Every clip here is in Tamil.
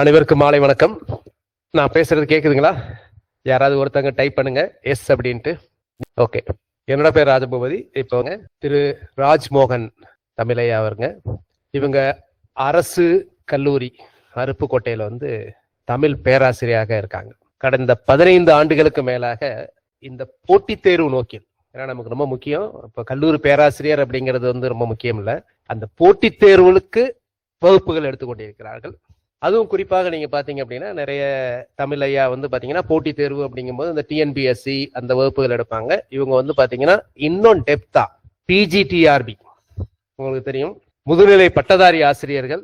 அனைவருக்கும் மாலை வணக்கம். நான் பேசுறது கேக்குதுங்களா? யாராவது ஒருத்தங்க டைப் பண்ணுங்க எஸ் அப்படின்ட்டு. ஓகே, என்னோட பேர் ராஜபூபதி. இப்போங்க திரு ராஜ்மோகன் தமிழையா அவருங்க. இவங்க அரசு கல்லூரி அருப்புக்கோட்டையில தமிழ் பேராசிரியராக இருக்காங்க. கடந்த 15 ஆண்டுகளுக்கு மேலாக இந்த போட்டித் தேர்வு நோக்கில், ஏன்னா நமக்கு ரொம்ப முக்கியம், இப்போ கல்லூரி பேராசிரியர் அப்படிங்கிறது ரொம்ப முக்கியம் இல்லை, அந்த போட்டித் தேர்வுகளுக்கு வகுப்புகள் எடுத்துக்கொண்டிருக்கிறார்கள். அதுவும் குறிப்பாக நீங்க பாத்தீங்க அப்படின்னா நிறைய தமிழ் ஐயா பாத்தீங்கன்னா போட்டித் தேர்வு அப்படிங்கும்போது இந்த டிஎன்பிஎஸ்சி அந்த வகுப்புகள் எடுப்பாங்க. இவங்க பாத்தீங்கன்னா இன்னும் டெப்தா பிஜிடிஆர்பி, உங்களுக்கு தெரியும், முதுநிலை பட்டதாரி ஆசிரியர்கள்,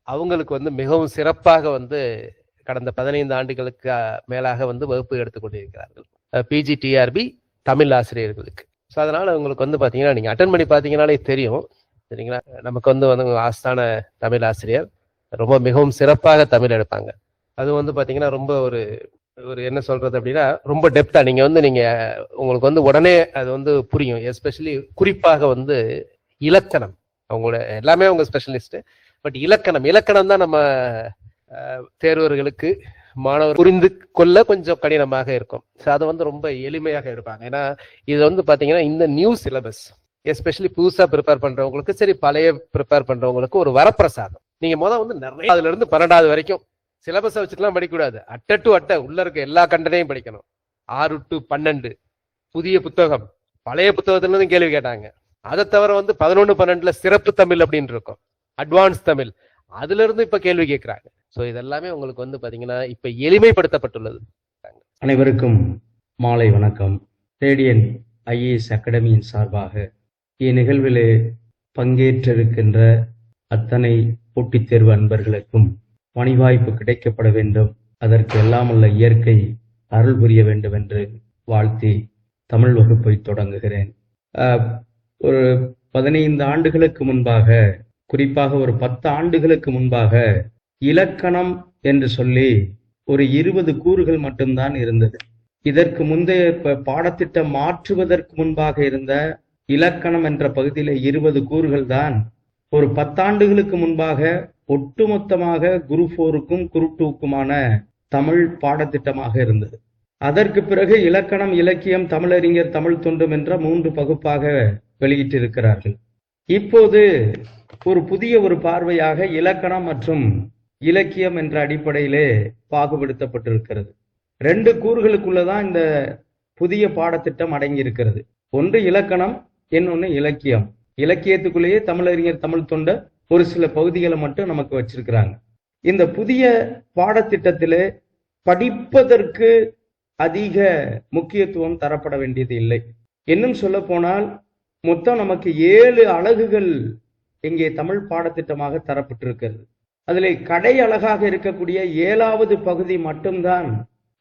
அவங்களுக்கு மிகவும் சிறப்பாக கடந்த 15 ஆண்டுகளுக்கு மேலாக வகுப்பு எடுத்துக்கொண்டிருக்கிறார்கள் பிஜிடிஆர்பி தமிழ் ஆசிரியர்களுக்கு. ஸோ அதனால உங்களுக்கு பாத்தீங்கன்னா நீங்க அட்டன் பண்ணி பாத்தீங்கன்னாலே தெரியும், சரிங்களா? நமக்கு ஆஸ்தான தமிழ் ஆசிரியர் ரொம்ப மிகவும் சிறப்பாக தமிழ் எடுப்பாங்க. அது பாத்தீங்கன்னா ரொம்ப ஒரு என்ன சொல்றது அப்படின்னா ரொம்ப டெப்தா நீங்க நீங்க உங்களுக்கு உடனே அது புரியும். எஸ்பெஷலி குறிப்பாக இலக்கணம், அவங்களோட எல்லாமே அவங்க ஸ்பெஷலிஸ்ட். பட் இலக்கணம் தான் நம்ம தேர்வர்களுக்கு மாணவர் புரிந்து கொள்ள கொஞ்சம் கடினமாக இருக்கும். ஸோ அதை ரொம்ப எளிமையாக எடுப்பாங்க. ஏன்னா இது பாத்தீங்கன்னா இந்த நியூ சிலபஸ், எஸ்பெஷலி புதுசா ப்ரிப்பேர் பண்றவங்களுக்கு சரி, பழைய ப்ரிப்பேர் பண்றவங்களுக்கு ஒரு வரப்பிரசாதம். நீங்க நிறைய அதுல இருந்து 12வது வரைக்கும் சிலபஸை வச்சுட்டுலாம் படிக்கக்கூடாது. அட்டை டு அட்டை உள்ள இருக்க எல்லா கண்டனையும் படிக்கணும். 6 to 12 புதிய புத்தகம், பழைய புத்தகத்துல இருந்து கேள்வி கேட்டாங்க. அதை தவிர 11, 12 சிறப்பு தமிழ் அப்படின்னு இருக்கும், அட்வான்ஸ் தமிழ், அதுல இருந்து இப்ப கேள்வி கேட்கிறாங்க. சோ இதெல்லாமே உங்களுக்கு பாத்தீங்கன்னா இப்ப எளிமைப்படுத்தப்பட்டுள்ளது. அனைவருக்கும் மாலை வணக்கம். ரேடியன் ஐஏஎஸ் அகாடமியின் சார்பாக இந்நிகழ்விலே பங்கேற்றிருக்கின்ற அத்தனை போட்டித் தேர்வு அன்பர்களுக்கும் பணிவாய்ப்பு கிடைக்கப்பட வேண்டும், அதற்கு எல்லாமல்ல இயற்கை அருள் புரிய வேண்டும் என்று வாழ்த்தி தமிழ் வகுப்பை தொடங்குகிறேன். ஒரு 15 ஆண்டுகளுக்கு முன்பாக, குறிப்பாக ஒரு 10 ஆண்டுகளுக்கு முன்பாக இலக்கணம் என்று சொல்லி ஒரு 20 கூறுகள் மட்டும்தான் இருந்தது. இதற்கு முந்தைய பாடத்திட்டம் மாற்றுவதற்கு முன்பாக இருந்த இலக்கணம் என்ற பகுதியில 20 கூறுகள் தான் ஒரு 10 ஆண்டுகளுக்கு முன்பாக ஒட்டுமொத்தமாக குரூப் 4க்கும் குரூப் 2க்குமான தமிழ் பாடத்திட்டமாக இருந்தது. அதற்கு பிறகு இலக்கணம், இலக்கியம், தமிழறிஞர், தமிழ் தொண்டும் என்ற 3 பகுப்பாக வெளியிட்டிருக்கிறார்கள். இப்போது ஒரு புதிய ஒரு பார்வையாக இலக்கணம் மற்றும் இலக்கியம் என்ற அடிப்படையிலே பாகுபடுத்தப்பட்டிருக்கிறது. 2 கூறுகளுக்குள்ளதான் இந்த புதிய பாடத்திட்டம் அடங்கி இருக்கிறது. ஒன்று இலக்கணம், இன்னொன்னு இலக்கியம். இலக்கியத்துக்குள்ளேயே தமிழறிஞர், தமிழ் தொண்ட ஒரு சில பகுதிகளை மட்டும் நமக்கு வச்சிருக்கிறாங்க. இந்த புதிய பாடத்திட்டத்திலே படிப்பதற்கு அதிக முக்கியத்துவம் தரப்பட வேண்டியது இல்லை. இன்னும் சொல்ல போனால் மொத்தம் நமக்கு 7 அலகுகள் இங்கே தமிழ் பாடத்திட்டமாக தரப்பட்டிருக்கிறது. அதிலே கடை அழகாக இருக்கக்கூடிய 7வது பகுதி மட்டும்தான்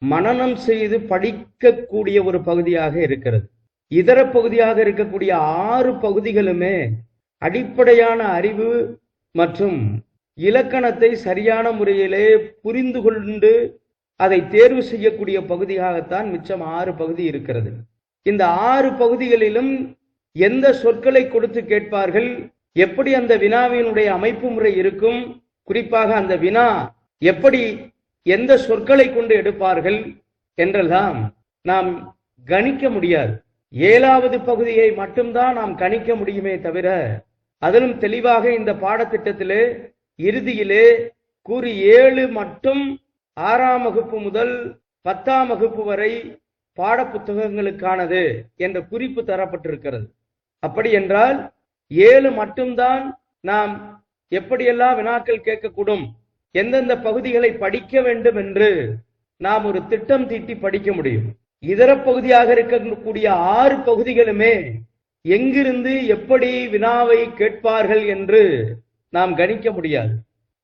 மனனம் செய்து படிக்கக்கூடிய ஒரு பகுதியாக இருக்கிறது. இதர பகுதியாக இருக்கக்கூடிய 6 பகுதிகளுமே அடிப்படையான அறிவு மற்றும் இலக்கணத்தை சரியான முறையிலே புரிந்து கொண்டு அதை தேர்வு செய்யக்கூடிய பகுதியாகத்தான் மிச்சம் 6 பகுதி இருக்கிறது. இந்த 6 பகுதிகளிலும் எந்த சொற்களை கொடுத்து கேட்பார்கள், எப்படி அந்த வினாவினுடைய அமைப்பு முறை இருக்கும், குறிப்பாக அந்த வினா எப்படி எந்த சொற்களை கொண்டு எடுப்பார்கள் என்றெல்லாம் நாம் கணிக்க முடியாது. 7வது பகுதியை மட்டும்தான் நாம் கணிக்க முடியுமே தவிர, அதிலும் தெளிவாக இந்த பாடத்திட்டத்திலே இறுதியிலே கூறி 7 மட்டும் 6ஆம் வகுப்பு முதல் 10ஆம் வகுப்பு வரை பாட புத்தகங்களுக்கானது என்ற குறிப்பு தரப்பட்டிருக்கிறது. அப்படி என்றால் 7 மட்டும்தான் நாம் எப்படியெல்லாம் வினாக்கள் கேட்கக்கூடும், எந்தெந்த பகுதிகளை படிக்க வேண்டும் என்று நாம் ஒரு திட்டம் தீட்டி படிக்க முடியும். இதர பகுதியாக இருக்கக்கூடிய 6 பகுதிகளுமே எங்கிருந்து எப்படி வினாவை கேட்பார்கள் என்று நாம் கணிக்க முடியாது.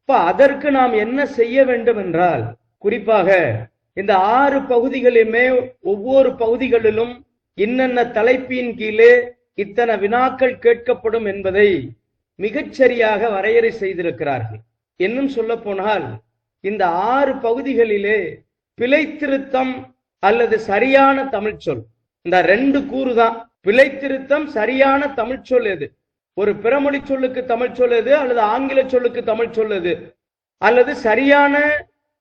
இப்ப அதற்கு நாம் என்ன செய்ய வேண்டும் என்றால், குறிப்பாக இந்த 6 பகுதிகளுமே ஒவ்வொரு பகுதிகளிலும் இன்னென்ன தலைப்பின் கீழே இத்தனை வினாக்கள் கேட்கப்படும் என்பதை மிகச்சரியாக வரையறை செய்திருக்கிறார்கள். இன்னும் சொல்ல போனால் இந்த 6 பகுதிகளிலே பிழை திருத்தம் அல்லது சரியான தமிழ்ச்சொல், இந்த 2 கூறு தான். பிழை திருத்தம், சரியான தமிழ்ச்சொல் எது, ஒரு பிறமொழி சொல்லுக்கு தமிழ் சொல் எது, அல்லது ஆங்கில சொல்லுக்கு தமிழ் சொல் எது, அல்லது சரியான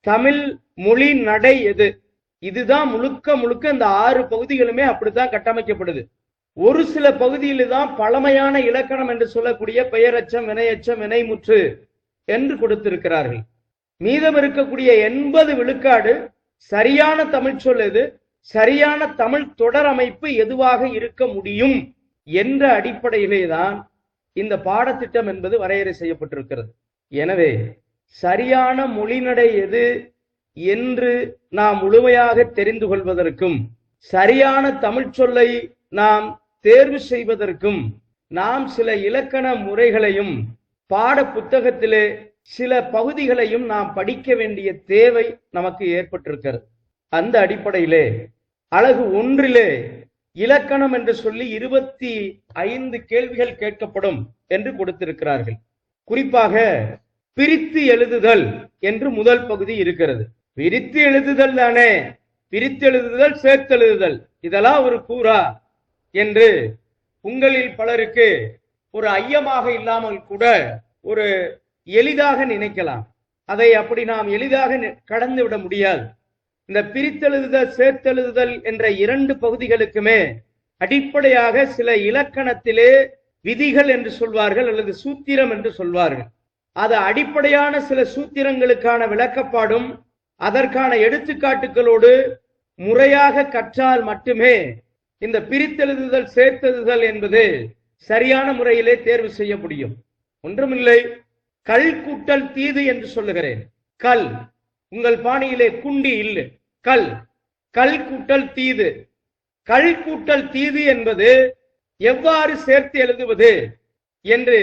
தமிழ் மொழி நடை எது? இதுதான் முழுக்க முழுக்க இந்த 6 பகுதிகளுமே அப்படித்தான் கட்டமைக்கப்படுது. ஒரு சில பகுதியில் தான் பழமையான இலக்கணம் என்று சொல்லக்கூடிய பெயரச்சம், வினையச்சம், வினைமுற்று என்று கொடுத்திருக்கிறார்கள். மீதம் இருக்கக்கூடிய 80 விழுக்காடு சரியான தமிழ் சொல் எது, சரியான தமிழ் தொடர் அமைப்பு எதுவாக இருக்க முடியும் என்ற அடிப்படையிலே தான் இந்த பாடத்திட்டம் என்பது வரையறை செய்யப்பட்டிருக்கிறது. எனவே சரியான மொழிநடை எது என்று நாம் முழுமையாக தெரிந்து கொள்வதற்கும், சரியான தமிழ் சொல்லை நாம் தேர்வு செய்வதற்கும் நாம் சில இலக்கண முறைகளையும் பாட புத்தகத்திலே சில பகுதிகளையும் நாம் படிக்க வேண்டிய தேவை நமக்கு ஏற்பட்டிருக்கிறது. அந்த அடிப்படையிலே அலகு 1 இலக்கணம் என்று சொல்லி 25 கேள்விகள் கேட்கப்படும் என்று கொடுத்திருக்கிறார்கள். குறிப்பாக பிரித்து எழுதுதல் என்று முதல் பகுதி இருக்கிறது. பிரித்து எழுதுதல் தானே, பிரித்து எழுதுதல், சேர்த்தெழுதுதல், இதெல்லாம் ஒரு கூறா என்று உங்களில் பலருக்கு ஒரு ஐயமாக இல்லாமல் கூட ஒரு எளிதாக நினைக்கலாம். அதை அப்படி நாம் எளிதாக கடந்து விட முடியாது. இந்த பிரித்தெழுதுதல், சேர்த்தெழுதுதல் என்ற 2 பகுதிகளுக்குமே அடிப்படையாக சில இலக்கணத்திலே விதிகள் என்று சொல்வார்கள் அல்லது சூத்திரம் என்று சொல்வார்கள். அது அடிப்படையான சில சூத்திரங்களுக்கான விளக்கப்பாடும் அதற்கான எடுத்துக்காட்டுகளோடு முறையாக கற்றால் மட்டுமே இந்த பிரித்தெழுதுதல், சேர்த்தெழுதுதல் என்பது சரியான முறையிலே தேர்வு செய்ய முடியும். ஒன்றுமில்லை, கல் கூட்டல் தீது என்று சொல்லுகிறேன். கல், உங்கள் பாணியிலே குண்டி இல்லை, கல், கல் கூட்டல் தீது. கல் கூட்டல் தீது என்பது எவ்வாறு சேர்த்து எழுதுவது என்று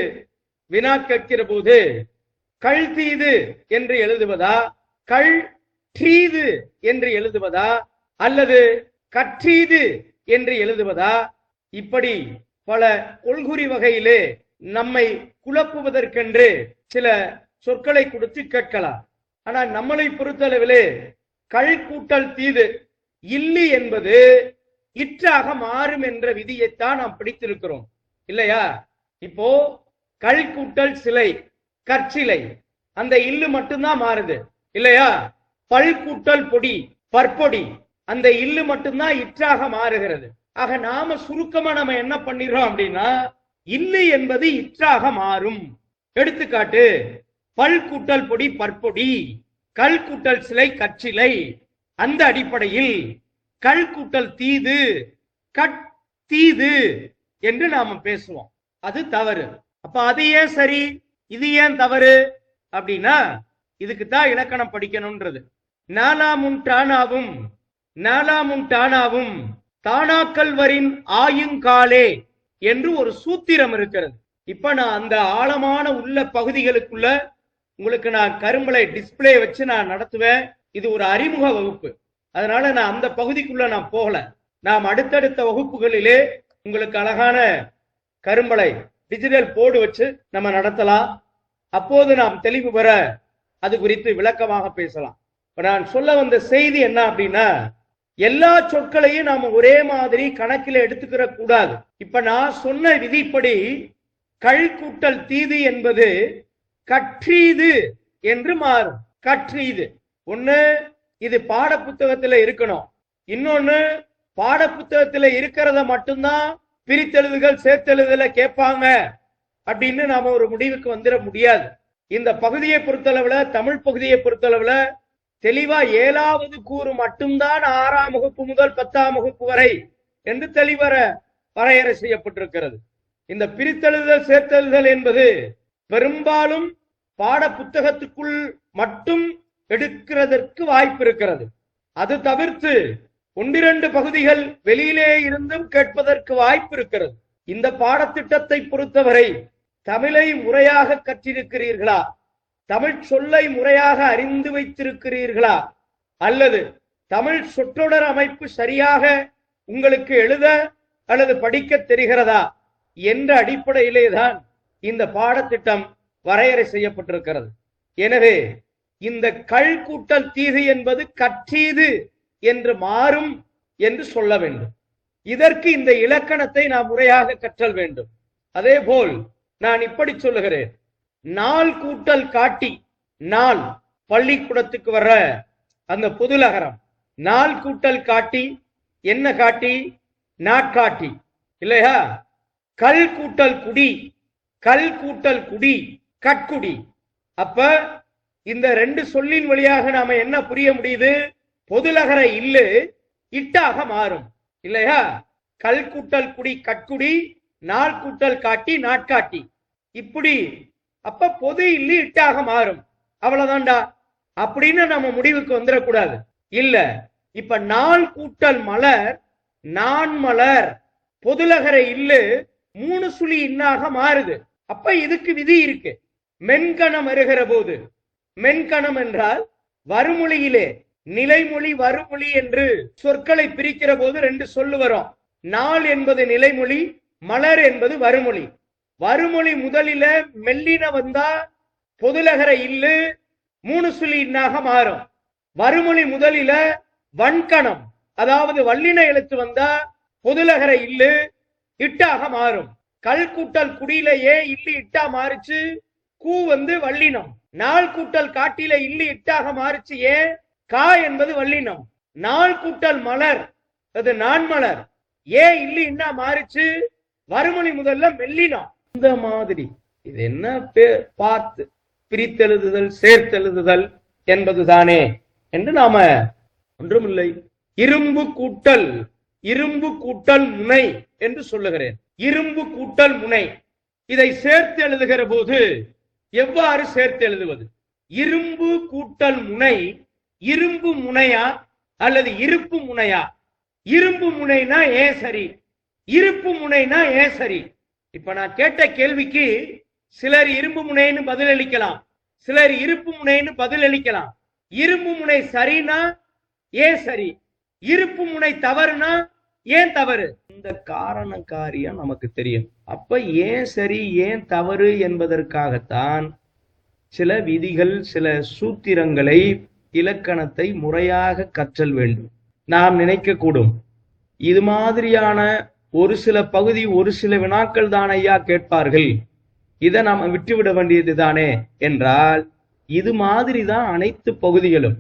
வினா கேட்கிற போது கல் தீது என்று எழுதுவதா, கல் ட்ரீது என்று எழுதுவதா, அல்லது கற்றீது என்று எழுதுவதா, இப்படி பல கொள்குறி வகையிலே நம்மை குழப்புவதற்கென்று சில சொற்களை கொடுத்து கேட்கலாம். ஆனால் நம்மளை பொறுத்தளவிலே கல் கூட்டல் தீது, இல்லி என்பது இற்றாக மாறும் என்ற விதியைத்தான் நாம் பிடித்திருக்கிறோம் இல்லையா? இப்போ கல் கூட்டல் சிலை, கற்சிலை, அந்த இல்லு மட்டும்தான் மாறுது இல்லையா? பல் கூட்டல் பொடி, பற்பொடி, அந்த இல்லு மட்டும்தான் இற்றாக மாறுகிறது. ஆக நாம சுருக்கமா நம்ம என்ன பண்ணிடுறோம் அப்படின்னா, இல்லு என்பது இற்றாக மாறும். எடுத்துக்காட்டு, பல் கூட்டல் பொடி பற்பொடி, கல் கூட்டல் சிலை கற்சிலை. அந்த அடிப்படையில் கல் கூட்டல் தீது, கத்தீது என்று நாம பேசுவோம். அது தவறு. அப்ப அது ஏன் சரி, இது ஏன் தவறு அப்படின்னா, இதுக்கு தான் இலக்கணம் படிக்கணும்ன்றது. நாலாமும் டானாவும், நாலாமும் டானாவும் தானாக்கல் வரின் ஆயுங்காலே என்று ஒரு சூத்திரம் இருக்கிறது. இப்ப நான் அந்த ஆழமான உள்ள பகுதிகளுக்குள்ள உங்களுக்கு நான் கரும்பலை டிஸ்பிளே வச்சு நான் நடத்துவேன். இது ஒரு அறிமுக வகுப்பு, அதனால நான் அந்த பகுதிக்குள்ள நான் போகல. நாம் அடுத்தடுத்த வகுப்புகளிலே உங்களுக்கு அழகான கரும்பலை டிஜிட்டல் போர்டு வச்சு நம்ம நடத்தலாம். அப்போது நாம் தெளிவு பெற அது குறித்து விளக்கமாக பேசலாம். நான் சொல்ல வந்த செய்தி என்ன அப்படின்னா, எல்லா சொற்களையும் நாம ஒரே மாதிரி கணக்கில் எடுத்துக்கிற கூடாது. இப்ப நான் சொன்ன விதிப்படி கல் கூட்டல் தீது என்பது கற்றீது என்று மாறும். கற்றீது ஒண்ணு, இது பாட புத்தகத்துல இருக்கணும். இன்னொன்னு, பாட புத்தகத்துல இருக்கிறத மட்டும்தான் பிரித்தெழுதுகள் சேர்த்தெழுதுல கேட்பாங்க அப்படின்னு நாம ஒரு முடிவுக்கு வந்துட முடியாது. இந்த பகுதியை பொறுத்தளவுல, தமிழ் பகுதியை பொறுத்தளவுல தெளிவா 7வது கூறு மட்டும்தான் 6ஆம் வகுப்பு முதல் 10ஆம் வகுப்பு வரை என்று தெளிவர வரையறை செய்யப்பட்டிருக்கிறது. இந்த பிரித்தெழுதல் சேர்த்தெழுதல் என்பது பெரும்பாலும் பாட புத்தகத்துக்குள் மட்டும் எடுக்கிறதற்கு வாய்ப்பு இருக்கிறது. அது தவிர்த்து 1-2 பகுதிகள் வெளியிலே இருந்தும் கேட்பதற்கு வாய்ப்பு இருக்கிறது. இந்த பாடத்திட்டத்தை பொறுத்தவரை தமிழை முறையாக கற்றிருக்கிறீர்களா, தமிழ் சொல்லை முறையாக அறிந்து வைத்திருக்கிறீர்களா, அல்லது தமிழ் சொற்றொடர் அமைப்பு சரியாக உங்களுக்கு எழுத அல்லது படிக்க தெரிகிறதா என்ற அடிப்படையிலே தான் இந்த பாடத்திட்டம் வரையறை செய்யப்பட்டிருக்கிறது. எனவே இந்த கல் கூட்டல் தீது என்பது கற்றீது என்று மாறும் என்று சொல்ல வேண்டும். இதற்கு இந்த இலக்கணத்தை நாம் முறையாக கற்றல் வேண்டும். அதே போல் நான் இப்படி சொல்லுகிறேன், நாள் கூட்டல் காட்டி, நாள் பள்ளிக்கூடத்துக்கு வர்ற அந்த பொதுலகரம், நாள் கூட்டல் காட்டி, என்ன காட்டி? நாட்காட்டி இல்லையா? கல் கூட்டல் குடி, கல் கூட்டல் குடி, கட்குடி. அப்ப இந்த ரெண்டு சொல்லின் வழியாக நாம என்ன புரிய முடியுது? பொதுலகர இல்லு இட்டாக மாறும் இல்லையா? கல் கூட்டல் குடி கட்குடி, நாள் கூட்டல் காட்டி நாட்காட்டி, இப்படி. அப்ப பொது இல்லு இட்டாக மாறும், அவ்வளவுதான்டா அப்படின்னு நம்ம முடிவுக்கு வந்துடக்கூடாது. இல்ல, இப்ப நாள் கூட்டல் மலர் நான் மலர், பொதுலகர இல்லு 3 சுழி இன்னாக மாறுது. அப்ப இதுக்கு விதி இருக்கு. மென்கணம் வருகிற போது, மென்கணம் என்றால் வருமொழியிலே நிலைமொழி வருமொழி என்று சொற்களை பிரிக்கிற போது 2 சொல்லு வரும். நாள் என்பது நிலைமொழி, மலர் என்பது வருமொழி. வருமொழி முதலில மெல்லின வந்தா பொதுலகர இல்லு 3 சுழி இன்னாக மாறும். வருமொழி முதலில வன்கணம் அதாவது வல்லின எழுத்து வந்தா பொதுலகர இல்லு இட்டாக மாறும். கல் கூட்டல் குடியிலேயே இல்லு இட்டா மாறுச்சு, கூ வந்து வல்லினம். நாள் கூட்டல் காட்டில இல்லு இட்டாக மாறுச்சு, ஏன்? கா என்பது வல்லினம். நாள் கூட்டல் மலர் அது நான் மலர், ஏன் இல்லு இன்னா மாறுச்சு? வருமொழி முதல்ல மெல்லினம். இந்த மாதிரி இது என்ன பார்த்து பிரித்தெழுதுதல் சேர்த்தெழுதுதல் என்பதுதானே என்று நாம ஒன்றுமில்லை. இரும்பு கூட்டல் முனை என்று சொல்லுகிறேன். இரும்பு கூட்டல் முனை, இதை சேர்த்து எழுதுகிற போது எவ்வாறு சேர்த்து எழுதுவது? இரும்பு கூட்டல் முனை இரும்பு முனையா அல்லது இருப்பு முனையா? இரும்பு முனைனா ஏன் சரி, இருப்பு முனைனா ஏன் சரி? இப்ப நான் கேட்ட கேள்விக்கு சிலர் இரும்பு முனைன்னு பதிலளிக்கலாம், சிலர் இருப்பு முனைன்னு பதிலளிக்கலாம். இரும்பு முனை சரினா ஏன் சரி, இருப்பு முனை தவறுனா ஏன் தவறு? இந்த காரண காரியம் நமக்கு தெரியும். அப்ப ஏன் சரி ஏன் தவறு என்பதற்காகத்தான் சில விதிகள், சில சூத்திரங்களை, இலக்கணத்தை முறையாக கற்றல் வேண்டும். நாம் நினைக்க கூடும், இது மாதிரியான ஒரு சில பகுதி, ஒரு சில வினாக்கள் தான் ஐயா கேட்பார்கள், இதை நாம விட்டுவிட வேண்டியது தானே என்றால், இது மாதிரி தான் அனைத்து பகுதிகளும்.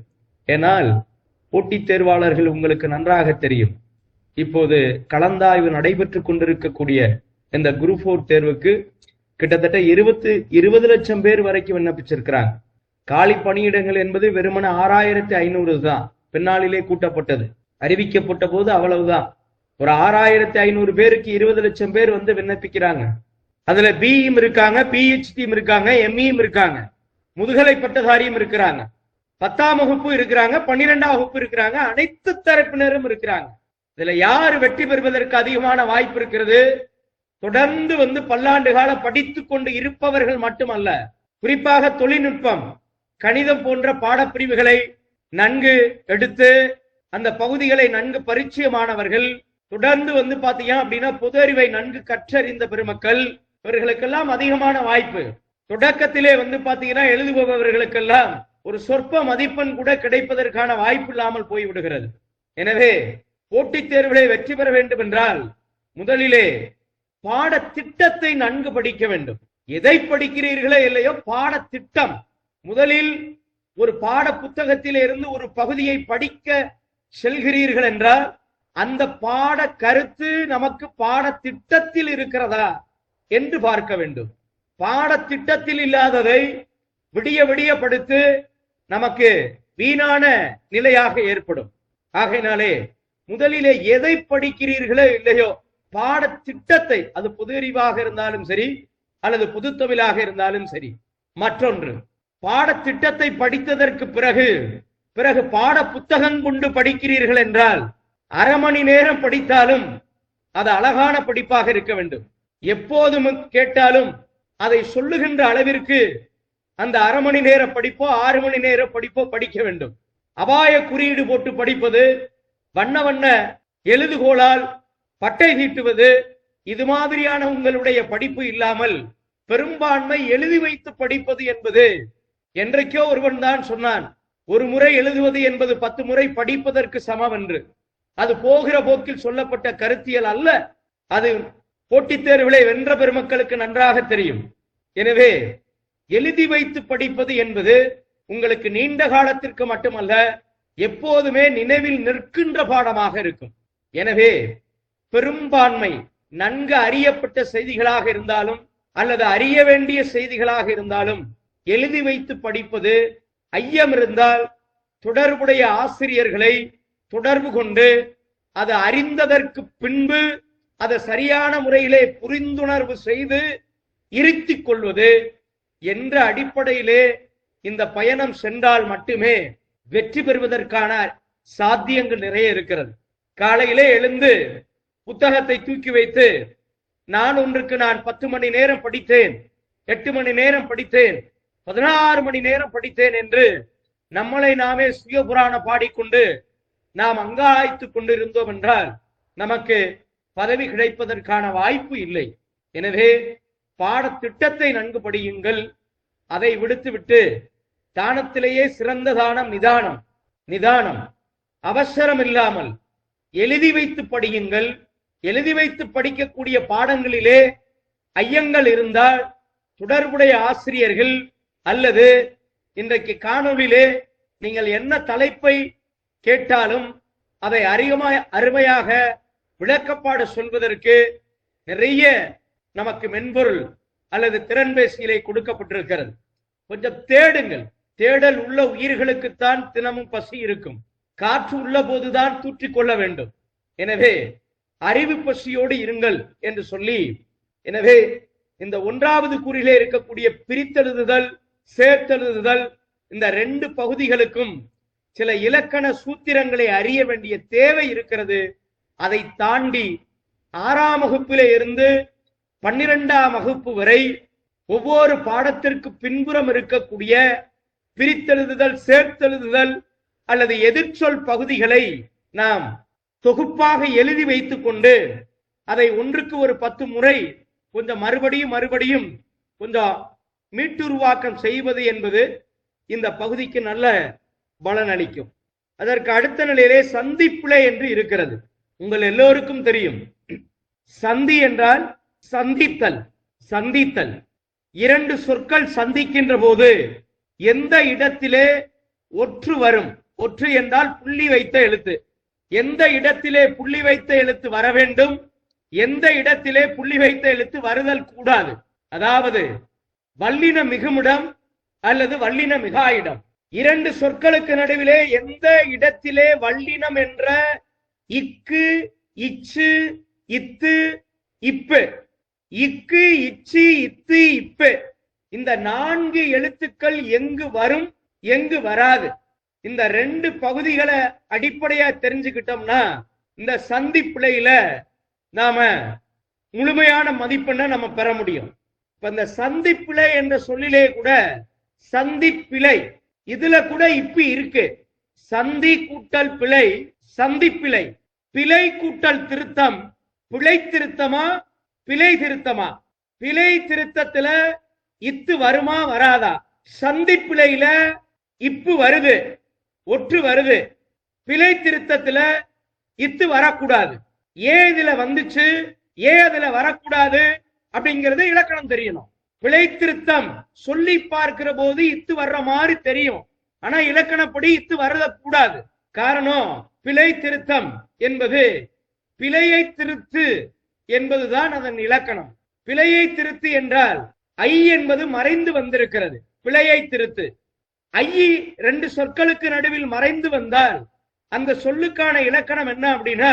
ஏனால் போட்டித் தேர்வாளர்கள் உங்களுக்கு நன்றாக தெரியும், இப்போது கலந்தாய்வு நடைபெற்றுக் கொண்டிருக்கக்கூடிய இந்த குரூப் 4 தேர்வுக்கு கிட்டத்தட்ட 20 லட்சம் பேர் வரைக்கும் விண்ணப்பிச்சிருக்கிறாங்க. காலி பணியிடங்கள் என்பது வெறுமன 6500 தான் பின்னாளிலே கூட்டப்பட்டது. அறிவிக்கப்பட்ட போது அவ்வளவுதான். ஒரு 6500 பேருக்கு 20 லட்சம் பேர் வந்து விண்ணப்பிக்கிறாங்க. அதுல பிஇம் இருக்காங்க, பிஹெச்டியும் இருக்காங்க, எம்இயும் இருக்காங்க, முதுகலை பட்டதாரியும் இருக்கிறாங்க, 10ஆம் வகுப்பு இருக்கிறாங்க, 12ஆம் வகுப்பு இருக்கிறாங்க, அனைத்து தரப்பினரும் இருக்கிறாங்க. இதுல யார் வெற்றி பெறுவதற்கு அதிகமான வாய்ப்பு இருக்கிறது? தொடர்ந்து வந்து பல்லாண்டு கால படித்துக் கொண்டு இருப்பவர்கள் மட்டுமல்ல, குறிப்பாக தொழில்நுட்பம், கணிதம் போன்ற பாடப்பிரிவுகளை நன்கு எடுத்து அந்த பகுதிகளை நன்கு பரிச்சயமானவர்கள், தொடர்ந்து வந்து பாத்தீங்க அப்படின்னா பொது அறிவை நன்கு கற்றறிந்த பெருமக்கள், இவர்களுக்கெல்லாம் அதிகமான வாய்ப்பு. தொடக்கத்திலே வந்து பாத்தீங்கன்னா எழுதுபவர்களுக்கெல்லாம் ஒரு சொற்ப மதிப்பெண் கூட கிடைப்பதற்கான வாய்ப்பு இல்லாமல் போய்விடுகிறது. எனவே போட்டித் தேர்வுகளை வெற்றி பெற வேண்டும் என்றால் முதலிலே பாடத்திட்டத்தை நன்கு படிக்க வேண்டும். எதை படிக்கிறீர்களோ இல்லையோ பாடத்திட்டம். முதலில் ஒரு பாட புத்தகத்திலே இருந்து ஒரு பகுதியை படிக்க செல்கிறீர்கள் என்றால் அந்த பாட கருத்து நமக்கு பாடத்திட்டத்தில் இருக்கிறதா என்று பார்க்க வேண்டும். பாடத்திட்டத்தில் இல்லாததை விடிய விடிய படித்து நமக்கு வீணான நிலையாக ஏற்படும். ஆகையினாலே முதலிலே எதை படிக்கிறீர்களோ இல்லையோ பாடத்திட்டத்தை, அது பொது அறிவாக இருந்தாலும் சரி அல்லது பொதுத்தமிழாக இருந்தாலும் சரி. மற்றொன்று, பாடத்திட்டத்தை படித்ததற்கு பிறகு பாட புத்தகம் கொண்டு படிக்கிறீர்கள் என்றால் அரை மணி நேரம் படித்தாலும் அது அழகான படிப்பாக இருக்க வேண்டும். எப்போதும் கேட்டாலும் அதை சொல்லுகின்ற அளவிற்கு அந்த அரை மணி நேர படிப்போ 6 மணி நேர படிப்போ படிக்க வேண்டும். அபாய குறியீடு போட்டு படிப்பது, வண்ண வண்ண எழுதுகோளால் பட்டை தீட்டுவது, இது மாதிரியான உங்களுடைய படிப்பு இல்லாமல் பெரும்பான்மை எழுதி வைத்து படிப்பது என்பது, என்றைக்கோ ஒருவன் தான் சொன்னான், ஒரு முறை எழுதுவது என்பது 10 முறை படிப்பதற்கு சமம் என்று. அது போகிற போக்கில் சொல்லப்பட்ட கருத்தியல் அல்ல. அது போட்டித் தேர்வுகளை வென்ற பெருமக்களுக்கு நன்றாக தெரியும். எனவே எழுதி வைத்து படிப்பது என்பது உங்களுக்கு நீண்ட காலத்திற்கு மட்டுமல்ல, எப்போதுமே நினைவில் நிற்கின்ற பாடமாக இருக்கும். எனவே பெரும்பான்மை நன்கு அறியப்பட்ட செய்திகளாக இருந்தாலும் அல்லது அறிய வேண்டிய செய்திகளாக இருந்தாலும் எழுதி வைத்து படிப்பது, ஐயம் இருந்தால் தொடர்புடைய ஆசிரியர்களை தொடர்பு கொண்டு அது அறிந்ததற்கு பின்பு அதை சரியான முறையிலே புரிந்துணர்வு செய்து இருத்திக் கொள்வது என்ற அடிப்படையிலே இந்த பயணம் சென்றால் மட்டுமே வெற்றி பெறுவதற்கான சாத்தியங்கள் நிறைய இருக்கிறது. காலையிலே எழுந்து புத்தகத்தை தூக்கி வைத்து நான் 10 மணி நேரம் படித்தேன், 8 மணி நேரம் படித்தேன், 16 மணி நேரம் படித்தேன் என்று நம்மளை நாமே சுய புராணம் பாடிக்கொண்டு நாம் அங்காய்த்துக் கொண்டிருந்தோம் என்றால் நமக்கு பதவி கிடைப்பதற்கான வாய்ப்பு இல்லை. எனவே பாடத்திட்டத்தை நன்கு படியுங்கள். அதை விடுத்துவிட்டு தானத்திலேயே சிறந்த தானம் நிதானம். நிதானம், அவசரம் இல்லாமல் எழுதி வைத்து படியுங்கள். எழுதி வைத்து படிக்கக்கூடிய பாடங்களிலே ஐயங்கள் இருந்தால் தொடர்புடைய ஆசிரியர்கள் அல்லது இன்றைக்கு காணொளியிலே நீங்கள் என்ன தலைப்பை கேட்டாலும் அதை அருமையாக விளக்கப்பாடு சொல்வதற்கு நிறைய நமக்கு மென்பொருள் அல்லது திறன்பேசியிலே கொடுக்கப்பட்டிருக்கிறது. கொஞ்சம் தேடுங்கள். தேடல் உள்ள உயிர்களுக்குத்தான் தினமும் பசி இருக்கும். காற்று உள்ள போதுதான் தூற்றிக்கொள்ள வேண்டும். எனவே அறிவு பசியோடு இருங்கள் என்று சொல்லி, எனவே இந்த 1வது கூறிலே இருக்கக்கூடிய பிரித்தெழுதுதல், சேர்த்தெழுதுதல், இந்த 2 பகுதிகளுக்கும் சில இலக்கண சூத்திரங்களை அறிய வேண்டிய தேவை இருக்கிறது. அதை தாண்டி 6ஆம் வகுப்பிலே இருந்து 12ஆம் வகுப்பு வரை ஒவ்வொரு பாடத்திற்கு பின்புறம் இருக்கக்கூடிய பிரித்தெழுதுதல், சேர்த்தெழுதுதல் அல்லது எதிர்ச்சொல் பகுதிகளை நாம் தொகுப்பாக எழுதி வைத்துக் கொண்டு அதை ஒன்றுக்கு ஒரு 10 முறை கொஞ்சம் மறுபடியும் கொஞ்சம் மீட்டுருவாக்கம் செய்வது என்பது இந்த பகுதிக்கு நல்ல பலன் அளிக்கும். அதற்கு அடுத்த நிலையிலே சந்திப்பிழை என்று இருக்கிறது. உங்கள் எல்லோருக்கும் தெரியும், சந்தி என்றால் சந்தித்தல். சந்தித்தல் 2 சொற்கள் சந்திக்கின்ற போது எந்த இடத்திலே ஒற்று வரும், ஒற்று என்றால் புள்ளி வைத்த எழுத்து, எந்த இடத்திலே புள்ளி வைத்த எழுத்து வர வேண்டும், எந்த இடத்திலே புள்ளி வைத்த எழுத்து வருதல் கூடாது. அதாவது வல்லின மிகுமிடம் அல்லது வல்லின மிகாயிடம். 2 சொற்களுக்கு நடுவிலே எந்த இடத்திலே வல்லினம் என்ற இக்கு, இச்சு, இத்து, இப்பு, இக்கு, இச்சு, இத்து, இப்பு, இந்த 4 எழுத்துக்கள் எங்கு வரும், எங்கு வராது, இந்த 2 பகுதிகளை அடிப்படையா தெரிஞ்சுக்கிட்டோம்னா இந்த சந்தி பிழையில நாம முழுமையான மதிப்பெண்ணை நம்ம பெற முடியும். இப்ப இந்த சந்தி பிழை என்ற சொல்லிலே கூட சந்தி பிழை, இதுல கூட இப்ப இருக்கு. சந்தி கூட்டல் பிழை, சந்தி பிழை. பிழை கூட்டல் திருத்தம், பிழை திருத்தமா பிழை திருத்தமா? பிழை திருத்தத்துல இத்து வருமா வராதா? சந்தி பிழையில இப்பு வருது, ஒற்று வருது. பிழை திருத்தத்துல இத்து வரக்கூடாது. ஏன் இதுல வந்துச்சு, ஏன் அதுல வரக்கூடாது அப்படிங்கறது இலக்கணம் தெரியணும். பிழை திருத்தம் சொல்லி பார்க்கிற போது இத்து வர்ற மாதிரி தெரியும், ஆனா இலக்கணப்படி இத்து வரக்கூடாது. காரணம், பிழை திருத்தம் என்பது பிழையை திருத்து என்பதுதான் அதன் இலக்கணம். பிழையை திருத்து என்றால் ஐ என்பது மறைந்து வந்திருக்கிறது. பிழையை திருத்து ஐ 2 சொற்களுக்கு நடுவில் மறைந்து வந்தால் அந்த சொல்லுக்கான இலக்கணம் என்ன அப்படின்னா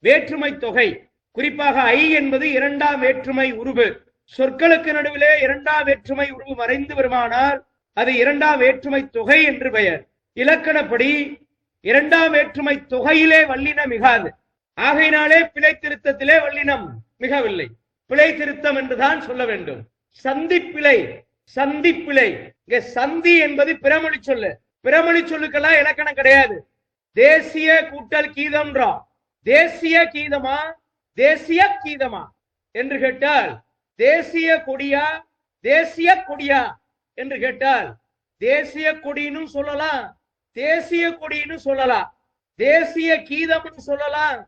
வேற்றுமை தொகை. குறிப்பாக ஐ என்பது 2ஆம் வேற்றுமை உருவு. சொற்களுக்கு நடுவிலே 2ஆம் வேற்றுமை உருவு மறைந்து வருமானால் அது 2ஆம் வேற்றுமை தொகை என்று பெயர். இலக்கணப்படி 2ஆம் வேற்றுமை தொகையிலே வல்லினம் மிகாது. ஆகையினாலே பிழை திருத்தத்திலே வல்லினம் மிகவில்லை. பிழை திருத்தம் என்றுதான் சொல்ல வேண்டும். சந்தி பிழை, சந்தி பிழை. இங்க சந்தி என்பது பிறமொழி சொல்லு. பிறமொழி சொல்லுக்கெல்லாம் இலக்கணம் கிடையாது. தேசிய கூட்டல் கீதம்ன்றோம். தேசிய கீதமா தேசிய கீதமா என்று கேட்டால் தேசிய கொடியா தேசிய கொடியா என்று கேட்டால் தேசிய கொடின்னு சொல்லலாம், தேசிய கொடின்னு சொல்லலாம், தேசிய கீதம்னு சொல்லலாம்,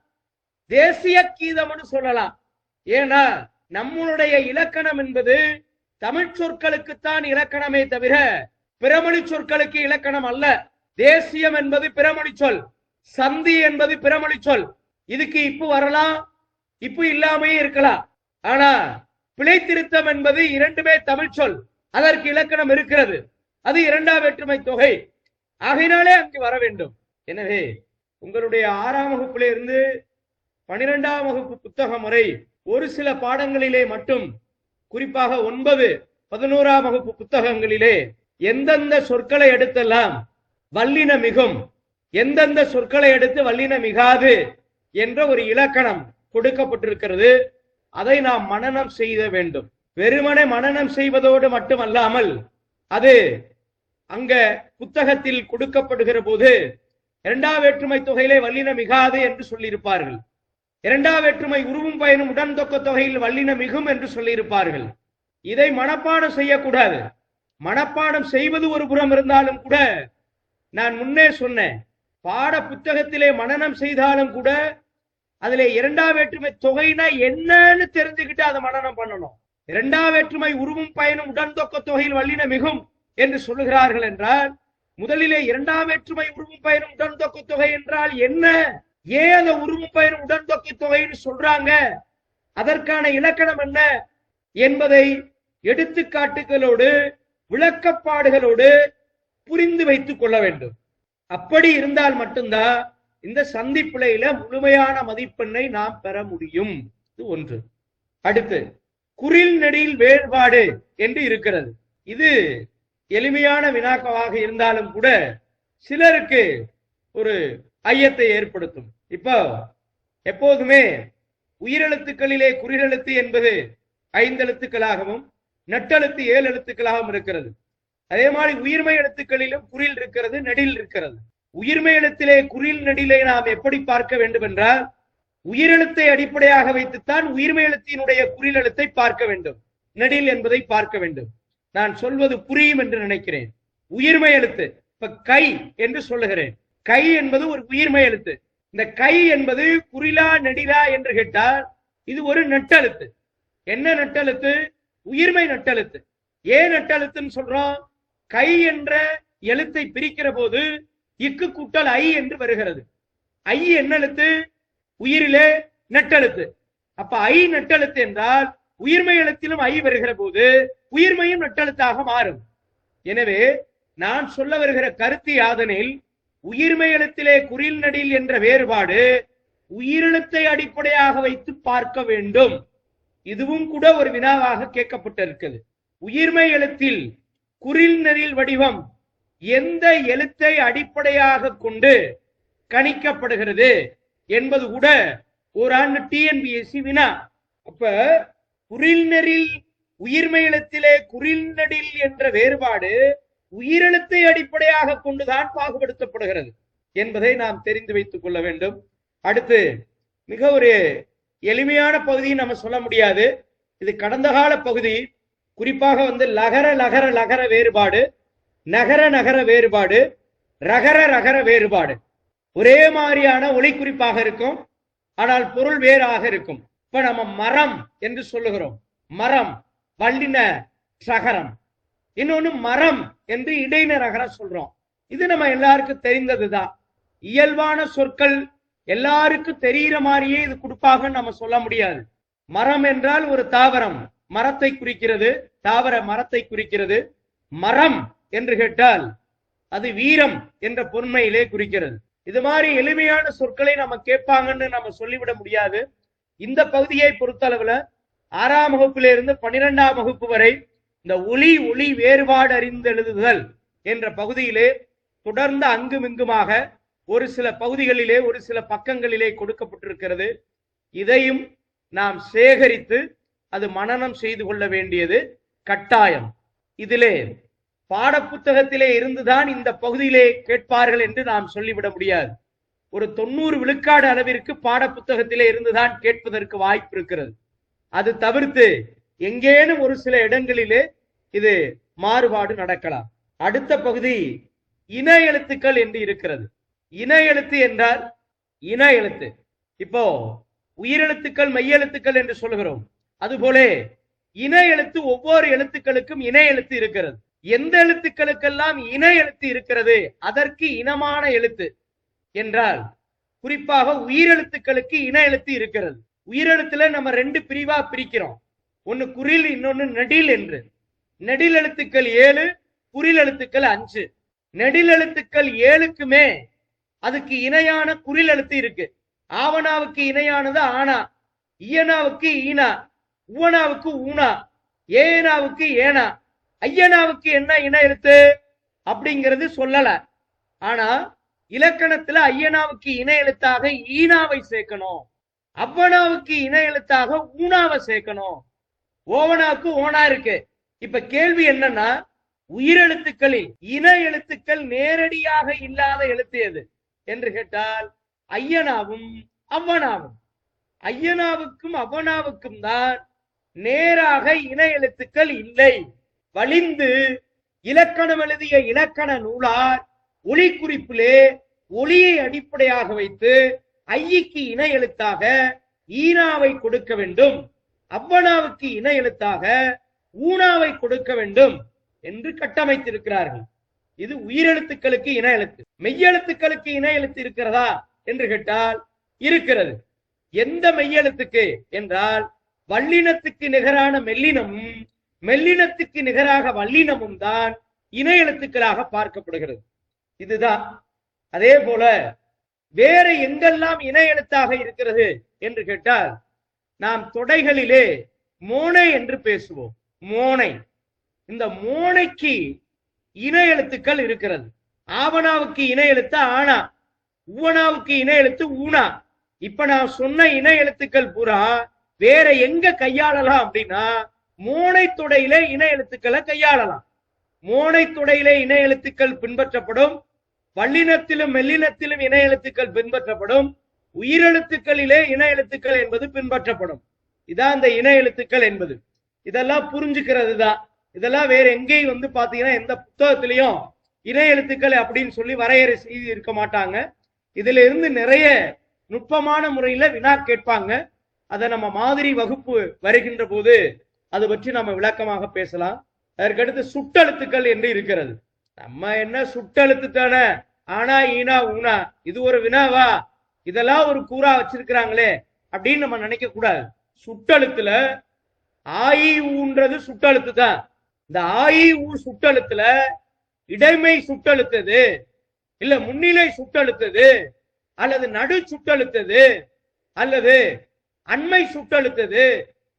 தேசிய கீதம்னு சொல்லலாம். ஏன்னா நம்மளுடைய இலக்கணம் என்பது தமிழ் சொற்களுக்குத்தான் இலக்கணமே தவிர பிறமொழி சொற்களுக்கு இலக்கணம் அல்ல. தேசியம் என்பது பிறமொழி சொல், சந்தி என்பது பிறமொழி சொல். இதுக்கு இப்பு வரலாம், இப்பு இல்லாமையே இருக்கலாம். ஆனா பிழை திருத்தம் என்பது இரண்டுமே தமிழ் சொல், அதற்கு இலக்கணம் இருக்கிறது, அது இரண்டாம் வேற்றுமை தொகை. ஆகையினாலே அங்கு வர வேண்டும். எனவே உங்களுடைய 6ஆம் வகுப்பிலிருந்து 12ஆம் வகுப்பு புத்தகம் வரை ஒரு சில பாடங்களிலே மட்டும், குறிப்பாக 9, 11ஆம் வகுப்பு புத்தகங்களிலே எந்தெந்த சொற்களை எடுத்தெல்லாம் வல்லின மிகும், எந்தெந்த சொற்களை எடுத்து வல்லின மிகாது என்ற ஒரு இலக்கணம் கொடுக்கப்பட்டிருக்கிறது. அதை நாம் மனனம் செய்ய வேண்டும். வெறுமனே மனனம் செய்வதோடு மட்டுமல்லாமல், அது அங்க புத்தகத்தில் கொடுக்கப்படுகிற போது இரண்டாம் வேற்றுமை தொகையிலே வல்லின மிகாது என்று சொல்லியிருப்பார்கள். இரண்டாம் வேற்றுமை உருவும் பயனும் உடன் தொக்க தொகையில் வல்லின மிகும் என்று சொல்லியிருப்பார்கள். இதை மனப்பாடம் செய்யக்கூடாது. மனப்பாடம் செய்வது ஒரு புறம் இருந்தாலும் கூட, நான் முன்னே சொன்னேன், பாட புத்தகத்திலே மனனம் செய்தாலும் கூட அதிலே இரண்டாம் வேற்றுமை தொகைனா என்னன்னு தெரிஞ்சுக்கிட்டு அதை மனனம் பண்ணணும். இரண்டாம் வேற்றுமை உருவும் பயனும் உடன் தொக்க தொகையில் வல்லின மிகும் என்று சொல்லுகிறார்கள் என்றால், முதலிலே இரண்டாம் வேற்றுமை உருவும் பயனும் உடன் தொக்க தொகை என்றால் என்ன, ஏன் அந்த உருவும் பயனும் உடன் தொக்க தொகைன்னு சொல்றாங்க, அதற்கான இலக்கணம் என்ன என்பதை எடுத்துக்காட்டுகளோடு விளக்கப்பாடுகளோடு புரிந்து வைத்துக் கொள்ள வேண்டும். அப்படி இருந்தால் மட்டும்தான் இந்த சந்திப்பிழையில முழுமையான மதிப்பெண்ணை நாம் பெற முடியும். இது ஒன்று. அடுத்து குறில் நெடில் வேறுபாடு என்று இருக்கிறது. இது எளிமையான வினாக்களாக இருந்தாலும் கூட சிலருக்கு ஒரு ஐயத்தை ஏற்படுத்தும். இப்போ எப்போதுமே உயிரெழுத்துக்களிலே குறிலெழுத்து என்பது 5 எழுத்துக்களாகவும் நட்டெழுத்து 7 எழுத்துக்களாகவும் இருக்கிறது. அதே மாதிரி உயிர்மை எழுத்துக்களிலும் குறில் இருக்கிறது, நெடில் இருக்கிறது. உயிர்மை எழுத்திலே குறில் நெடிலை நாம் எப்படி பார்க்க வேண்டும் என்றால், உயிரெழுத்தை அடிப்படையாக வைத்துத்தான் உயிர்மை எழுத்தினுடைய குறில் எழுத்தை பார்க்க வேண்டும், நெடில் என்பதை பார்க்க வேண்டும். நான் சொல்வது புரியும் என்று நினைக்கிறேன். உயிர்மை எழுத்து, இப்ப கை என்று சொல்லுகிறேன், கை என்பது ஒரு உயிர்மை எழுத்து. இந்த கை என்பது குறிலா நெடிலா என்று கேட்டால் இது ஒரு நட்டெழுத்து. என்ன நட்டெழுத்து? உயிர்மை நட்டெழுத்து. ஏன் நட்டெழுத்துன்னு சொல்றோம்? கை என்ற எழுத்தை பிரிக்கிற போது இக்கு கூட்டல் ஐ என்று வருகிறது. ஐ என்ன எழுத்து? உயிரிலே நட்டெழுத்து. அப்ப ஐ நட்டெழுத்து என்றால் உயிர்மை எழுத்திலும் ஐ வருகிற போது உயிர்மையும் நட்டெழுத்தாக மாறும். எனவே நான் சொல்ல வருகிற கருத்து யாதெனில், உயிர்மை எழுத்திலே குறில் நெடில் என்ற வேறுபாடு உயிரெழுத்தை அடிப்படையாக வைத்து பார்க்க வேண்டும். இதுவும் கூட ஒரு வினாவாக கேட்கப்பட்டிருக்கிறது. உயிர்மை எழுத்தில் குறில் நெடில் வடிவம் எந்த எழுத்தை அடிப்படையாக கொண்டு கணிக்கப்படுகிறது என்பது கூட ஒரு ஆண்டு டிஎன்பிஎஸ்சி வினா. அப்ப குறில் நெடில் உயிர்மை எழுத்திலே குறில் நெடில் என்ற வேறுபாடு உயிரெழுத்தை அடிப்படையாக கொண்டுதான் பாகுபடுத்தப்படுகிறது என்பதை நாம் தெரிந்து வைத்துக் கொள்ள வேண்டும். அடுத்து மிக ஒரு எளிமையான பகுதியை நம்ம சொல்ல முடியாது, இது கடந்த கால பகுதி. குறிப்பாக லகர லகர லகர வேறுபாடு, நகர நகர வேறுபாடு, ரகர ரகர வேறுபாடு ஒரே மாதிரியான ஒளி குறிப்பாக இருக்கும், ஆனால் பொருள் வேறாக இருக்கும். இப்ப நம்ம மரம் என்று சொல்லுகிறோம், மரம் வல்லின சகரம், இன்னொன்னு மரம் என்று இடையின ரகரம் சொல்றோம். இது நம்ம எல்லாருக்கும் தெரிந்ததுதான். இயல்பான சொற்கள் எல்லாருக்கும் தெரிகிற மாதிரியே இது கொடுப்பாங்கன்னு நம்ம சொல்ல முடியாது. மரம் என்றால் ஒரு தாவரம், மரத்தை குறிக்கிறது, தாவர மரத்தை குறிக்கிறது. மரம் என்று கேட்டால் அது வீரம் என்ற பொன்மையிலே குறிக்கிறது. இது மாதிரி எளிமையான சொற்களை நம்ம கேட்பாங்கன்னு நம்ம சொல்லிவிட முடியாது. இந்த பகுதியை பொறுத்தளவுல 6ஆம் வகுப்பிலிருந்து 12ஆம் வகுப்பு வரை இந்த ஒளி வேறுபாடு அறிந்து எழுதுதல் என்ற பகுதியிலே தொடர்ந்து அங்குமிங்குமாக ஒரு சில பகுதிகளிலே ஒரு சில பக்கங்களிலே கொடுக்கப்பட்டிருக்கிறது. இதையும் நாம் சேகரித்து அது மனனம் செய்து கொள்ள வேண்டியது கட்டாயம். இதிலே பாடப்புத்தகத்திலே இருந்துதான் இந்த பகுதியிலே கேட்பார்கள் என்று நாம் சொல்லிவிட முடியாது. ஒரு 90 விழுக்காடு அளவிற்கு பாடப்புத்தகத்திலே இருந்துதான் கேட்பதற்கு வாய்ப்பு இருக்கிறது. அது தவிர்த்து எங்கேனும் ஒரு சில இடங்களிலே இது மாறுபாடு நடக்கலாம். அடுத்த பகுதி இன எழுத்துக்கள் என்று இருக்கிறது. இன எழுத்து என்றால் இன எழுத்து, இப்போ உயிரெழுத்துக்கள் மெய்யெழுத்துக்கள் என்று சொல்லுகிறோம், அதுபோல இன எழுத்து ஒவ்வொரு எழுத்துக்களுக்கும் இன எழுத்து இருக்கிறது. எந்த எழுத்துக்களுக்கெல்லாம் இணை எழுத்து இருக்கிறது அதற்கு இனமான எழுத்து என்றால் குறிப்பாக உயிரெழுத்துக்களுக்கு இணை எழுத்து இருக்கிறது. உயிரெழுத்துல நம்ம ரெண்டு பிரிவா பிரிக்கிறோம், ஒன்னு குறில் இன்னொன்னு நெடில் என்று. நெடில் எழுத்துக்கள் 7, குறில் எழுத்துக்கள் 5. நெடில் எழுத்துக்கள் 7க்குமே அதுக்கு இணையான குறில் எழுத்து இருக்கு. ஆவணாவுக்கு இணையானது ஆனா, ஈயனாவுக்கு ஈனா, உவனாவுக்கு ஊனா, ஏனாவுக்கு ஏனா, ஐயனாவுக்கு என்ன இணை எழுத்து அப்படிங்கிறது சொல்லல. ஆனா இலக்கணத்துல ஐயனாவுக்கு இணை எழுத்தாக ஈனாவை சேர்க்கணும், அவ்வனாவுக்கு இணை எழுத்தாக ஊனாவை சேர்க்கணும், ஓவனாவுக்கு ஓனா இருக்கு. இப்ப கேள்வி என்னன்னா, உயிரெழுத்துக்களில் இணை எழுத்துக்கள் நேரடியாக இல்லாத எழுத்து எது என்று கேட்டால் ஐயனாவும் அவ்வனாவும். ஐயனாவுக்கும் அவ்வனாவுக்கும் தான் நேராக இணை எழுத்துக்கள் இல்லை. வலிந்து இலக்கணம் எழுதிய இலக்கண நூலார் ஒளி குறிப்பிலே ஒளியை அடிப்படையாக வைத்து ஐயிக்கு இணை எழுத்தாக ஈனாவை கொடுக்க வேண்டும், அவ்வனாவுக்கு இணை எழுத்தாக ஊனாவை கொடுக்க வேண்டும் என்று கட்டமைத்திருக்கிறார்கள். இது உயிரெழுத்துக்களுக்கு இணை எழுத்து. மெய்யெழுத்துக்களுக்கு இணை எழுத்து இருக்கிறதா என்று கேட்டால் இருக்கிறது. எந்த மெய்யெழுத்துக்கு என்றால் வல்லினத்துக்கு நிகரான மெல்லினமும் மெல்லினத்துக்கு நிகராக வல்லினமும் தான் இணை எழுத்துக்களாக பார்க்கப்படுகிறது. இதுதான். அதே போல வேற எங்கெல்லாம் இணை எழுத்தாக இருக்கிறது என்று கேட்டால் நாம் தொடைகளிலே மோனை என்று பேசுவோம். மோனை, இந்த மோனைக்கு இணை எழுத்துக்கள் இருக்கிறது. ஆவணாவுக்கு இணை எழுத்து ஆனா, உவனாவுக்கு இணை எழுத்து ஊனா. இப்ப நான் சொன்ன இணை எழுத்துக்கள் பூரா வேற எங்க கையாளலாம் அப்படின்னா மோனை தொடையிலே இணை எழுத்துக்களை கையாளலாம். மோனை தொடையிலே இணை எழுத்துக்கள் பின்பற்றப்படும், வல்லினத்திலும் மெல்லினத்திலும் இணை எழுத்துக்கள் பின்பற்றப்படும், உயிரெழுத்துக்களிலே இணை எழுத்துக்கள் என்பது பின்பற்றப்படும். இதான் இந்த இணை எழுத்துக்கள் என்பது. இதெல்லாம் புரிஞ்சுக்கிறது தான். இதெல்லாம் வேற எங்கேயும் பாத்தீங்கன்னா எந்த புத்தகத்திலையும் இணை எழுத்துக்கள் அப்படின்னு சொல்லி வரையறை செய்து இருக்க மாட்டாங்க. இதுல இருந்து நிறைய நுட்பமான முறையில வினா கேட்பாங்க. அதை நம்ம மாதிரி வகுப்பு வருகின்ற போது அது பற்றி நம்ம விளக்கமாக பேசலாம். அதற்கடுத்து சுட்டெழுத்துக்கள் என்று இருக்கிறது. நம்ம என்ன சுட்டெழுத்து தானே ஆனா ஈனா ஊனா, இது ஒரு வினாவா, இதெல்லாம் ஒரு கூறா வச்சிருக்கிறாங்களே அப்படின்னு நம்ம நினைக்க கூடாது. சுட்டெழுத்துல ஆயி ஊன்றது சுட்டெழுத்து தான். இந்த ஆயி ஊ சுட்டெழுத்துல இடைமை சுட்டெழுத்தது, இல்ல முன்னிலை சுட்டெழுத்தது, அல்லது நடு சுட்டெழுத்தது, அல்லது அண்மை சுட்டெழுத்தது,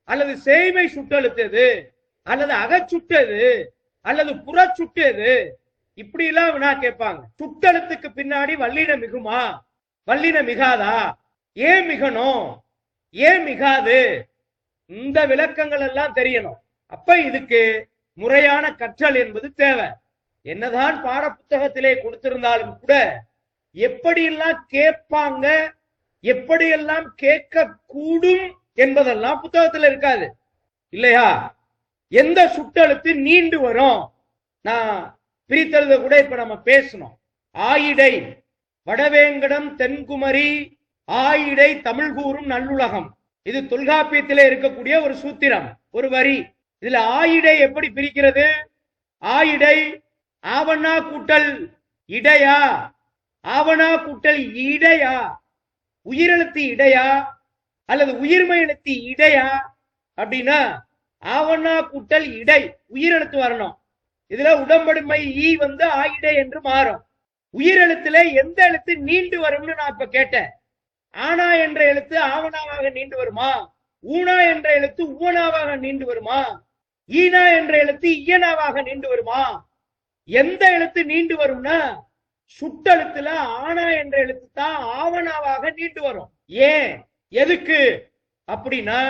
அல்லது சேய்மை சுட்டெழுத்தது, அல்லது அகச்சுட்டது, அல்லது புறச்சுட்டது, இப்படி எல்லாம் வினா கேட்பாங்க. சுட்டெழுத்துக்கு பின்னாடி வல்லின மிகுமா, வல்லின மிகாதா, ஏன் மிகணும், ஏன் மிகாது, இந்த விளக்கங்கள் எல்லாம் தெரியணும். அப்ப இதுக்கு முறையான கற்றல் என்பது தேவை. என்னதான் பாட புத்தகத்திலே கொடுத்திருந்தாலும் கூட எப்படியெல்லாம் கேட்பாங்க, எப்படியெல்லாம் கேட்க கூடும் என்பதெல்லாம் புத்தகத்துல இருக்காது இல்லையா? எந்த சுட்டெழுத்து நீண்டு வரும், நான் பிரித்தெழுத கூட இப்ப நம்ம பேசணும். ஆயிடை வடவேங்கடம் தென்குமரி ஆயிடை தமிழ் கூறும் நல்லுலகம், இது தொல்காப்பியத்திலே இருக்கக்கூடிய ஒரு சூத்திரம், ஒரு வரி. இதுல ஆயிடை எப்படி பிரிக்கிறது? ஆயிடை ஆவணா கூட்டல் இடையா, ஆவணா கூட்டல் இடையா, உயிரெழுத்து இடையா அல்லது உயிர்மை எழுத்து இடையா அப்படின்னா ஆவணா கூட்டல் இடை உயிரெழுத்து வரணும். இதுல உடம்படுமை ஈ ஆயிடை என்று மாறும். உயிரெழுத்துல எந்த எழுத்து நீண்டு வரும்னு நான் இப்ப கேட்டேன். ஆனா என்ற எழுத்து ஆவணாவாக நீண்டு வருமா, ஊனா என்ற எழுத்து ஊனாவாக நீண்டு வருமா, ஈனா என்ற எழுத்து ஈயனாவாக நீண்டு வருமா? எந்த எழுத்து நீண்டு வரும்னா சுட்டெழுத்துல ஆனா என்ற எழுத்து தான் ஆவணாவாக நீண்டு வரும். ஏன், எதுக்கு அப்படின்னா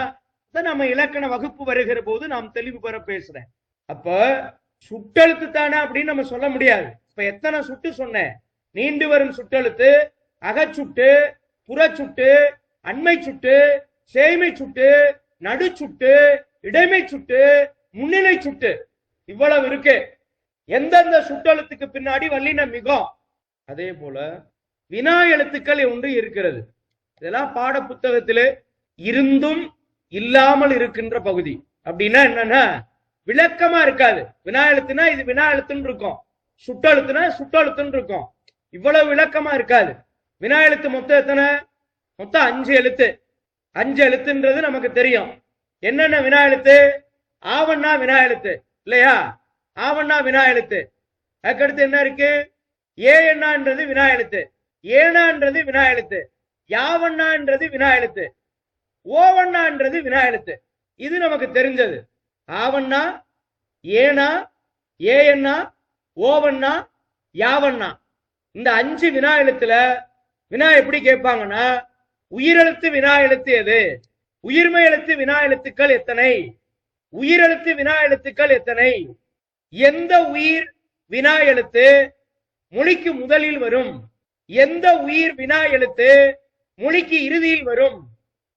நம்ம இலக்கண வகுப்பு வருகிற போது நாம் தெளிவு பெற பேசுறேன். அப்ப சுட்டெழுத்து தானே அப்படின்னு நம்ம சொல்ல முடியாது. இப்ப எத்தனை சுட்டு சொன்னேன்? நீண்டு வரும் சுட்டெழுத்து அகச்சுட்டு, புறச்சுட்டு, அண்மை சுட்டு, சேய்மை சுட்டு, நடுச்சுட்டு, இடைமை சுட்டு, முன்னிலை சுட்டு, இவ்வளவு இருக்கு. எந்தெந்த சுட்டெழுத்துக்கு பின்னாடி வல்லின மிகும். அதே போல வினா எழுத்துக்கள் ஒன்று இருக்கிறது. இதெல்லாம் பாட புத்தகத்திலே இருந்தும் இல்லாமல் இருக்கின்ற பகுதி. அப்படின்னா என்னன்னா விளக்கமா இருக்காது. வினா எழுத்துனா இது வினா எழுத்துன்னு இருக்கும், சுட்டெழுத்துனா சுட்டெழுத்துன்னு இருக்கும். இவ்வளவு விளக்கமா இருக்காது. வினா எழுத்து மொத்தம் எத்தனை? மொத்தம் 5 எழுத்து. 5 எழுத்துன்றது நமக்கு தெரியும். என்னென்ன வினா எழுத்து? ஆவண்ணா வினா எழுத்து இல்லையா? ஆவண்ணா வினா எழுத்து. அதுக்கடுத்து என்ன இருக்கு? ஏ என்னான்றது வினா எழுத்து, ஏனான்றது வினா எழுத்து, யாவண்ணான்றது வினா எழுத்து, ஓவண்ணான்றது வினா எழுத்து. இது நமக்கு தெரிஞ்சது. ஆவண்ணா, ஏனா, ஏஎண்ணா, ஓவண்ணா, யாவண்ணா. இந்த 5 வினா எழுத்துல வினா எப்படி கேட்பாங்கன்னா, உயிரெழுத்து வினா எழுத்து எது? உயிர்மை எழுத்து வினா எழுத்துக்கள் எத்தனை? உயிரெழுத்து வினா எழுத்துக்கள் எத்தனை? எந்த உயிர் வினா எழுத்து மொழிக்கு முதலில் வரும்? எந்த உயிர் வினா எழுத்து மொழிக்கு இறுதியில் வரும்?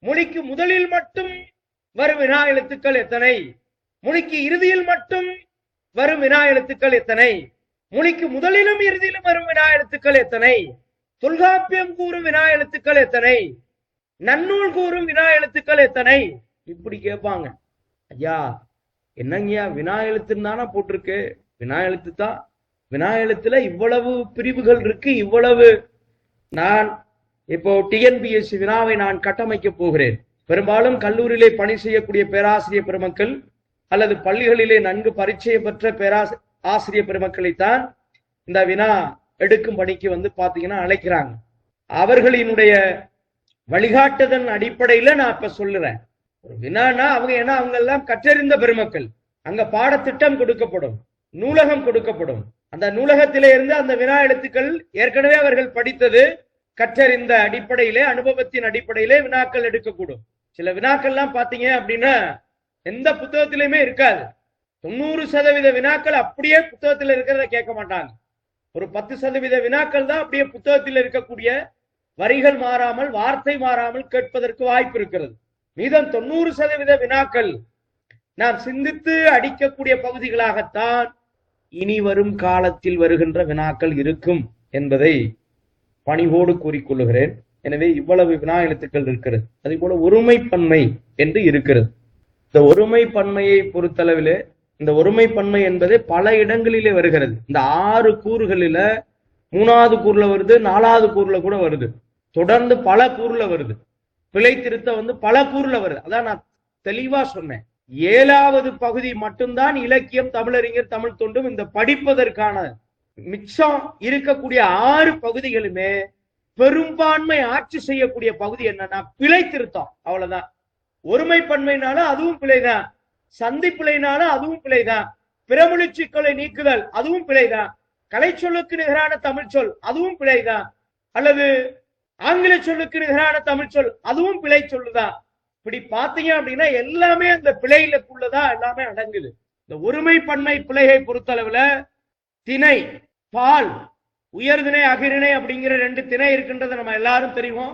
மொழிக்கு முதலில் மட்டும் வரும் வினா எழுத்துக்கள் எத்தனை? மொழிக்கு இறுதியில் மட்டும் வரும் வினா எழுத்துக்கள் எத்தனை? மொழிக்கு முதலிலும் இறுதியிலும் வரும் வினா எழுத்துக்கள் எத்தனை? தொல்காப்பியம் கூறும் வினா எழுத்துக்கள் எத்தனை? நன்னூல் கூறும் வினா எழுத்துக்கள் எத்தனை? இப்படி கேட்பாங்க. ஐயா என்னங்கய்யா வினா எழுத்துன்னு தானே போட்டிருக்கு? வினா எழுத்து தான். வினா எழுத்துல இவ்வளவு பிரிவுகள் இருக்கு. இவ்வளவு நான் இப்போ டிஎன்பிஎஸ்சி வினாவை நான் கட்டமைக்க போகிறேன். பெரும்பாலும் கல்லூரியிலே பணி செய்யக்கூடிய பேராசிரியர் பெருமக்கள் அல்லது பள்ளிகளிலே நன்கு பரிச்சயம் பெற்ற ஆசிரியர் பெருமக்களைத்தான் இந்த வினா எடுக்கும் பணிக்கு வந்து பாத்தீங்கன்னா அழைக்கிறாங்க. அவர்களினுடைய வழிகாட்டுதல் அடிப்படையில நான் இப்ப சொல்லுறேன். ஒரு வினானா அவங்க எல்லாம் கற்றறிந்த பெருமக்கள். அங்க பாடத்திட்டம் கொடுக்கப்படும், நூலகம் கொடுக்கப்படும். அந்த நூலகத்திலே இருந்து அந்த வினா எழுத்துக்கள் ஏற்கனவே அவர்கள் படித்தது, கற்றறிந்த அடிப்படையிலே, அனுபவத்தின் அடிப்படையிலே வினாக்கள் எடுக்கக்கூடும். சில வினாக்கள்லாம் பாத்தீங்க அப்படின்னா எந்த புத்தகத்திலுமே இருக்காது. 90% வினாக்கள் அப்படியே புத்தகத்தில் இருக்கிறத கேட்க மாட்டாங்க. ஒரு 10% வினாக்கள் தான் அப்படியே புத்தகத்தில் இருக்கக்கூடிய வரிகள் மாறாமல், வார்த்தை மாறாமல் கேட்பதற்கு வாய்ப்பு இருக்கிறது. மீதம் 90% வினாக்கள் நாம் சிந்தித்து அடிக்கக்கூடிய பகுதிகளாகத்தான் இனி வரும் காலத்தில் வருகின்ற வினாக்கள் இருக்கும் என்பதை பணிவோடு கூறிக்கொள்ளுகிறேன். எனவே இவ்வளவு வினா எழுத்துக்கள் இருக்கிறது. அதே போல ஒருமைப்பன்மை என்று இருக்கிறது. இந்த ஒருமைப்பன்மையை பொறுத்தளவிலே, இந்த ஒருமைப்பன்மை என்பது பல இடங்களிலே வருகிறது. இந்த 6 கூறுகளில 3வது கூறுல வருது, 4வது கூறுல கூட வருது, தொடர்ந்து பல கூறுல வருது. பிழை திருத்த பல கூறுல வருது. அதான் நான் தெளிவா சொன்னேன். 7வது பகுதி மட்டும்தான் இலக்கியம், தமிழறிஞர், தமிழ் தொண்டும் இந்த படிப்பதற்கான. மிச்சம் இருக்கக்கூடிய 6 பகுதிகளுமே பெரும்பான்மை ஆட்சி செய்யக்கூடிய பகுதி என்னன்னா பிழை திருத்தம். அவ்வளவுதான். ஒருமைப்பன்மைனாலும் அதுவும் பிழைதான், சந்தி பிழைனாலும் அதுவும் பிழைதான், பிறமொழி சிக்கலை நீக்குதல் அதுவும் பிழைதான், கலை சொல்லுக்கு நிகரான தமிழ் சொல் அதுவும் பிழைதான், அல்லது ஆங்கில சொல்லுக்கு நிகரான தமிழ் சொல் அதுவும் பிழை சொல்லுதான். இப்படி பாத்தீங்க அப்படின்னா எல்லாமே அந்த பிழைகளுக்குள்ளதான் எல்லாமே அடங்குது. இந்த ஒருமைப்பன்மை பிழையை பொறுத்தளவுல திணை, பால், உயர்திணை, அகிரிணை அப்படிங்கிற 2 திணை இருக்கின்றது நம்ம எல்லாரும் தெரியும்.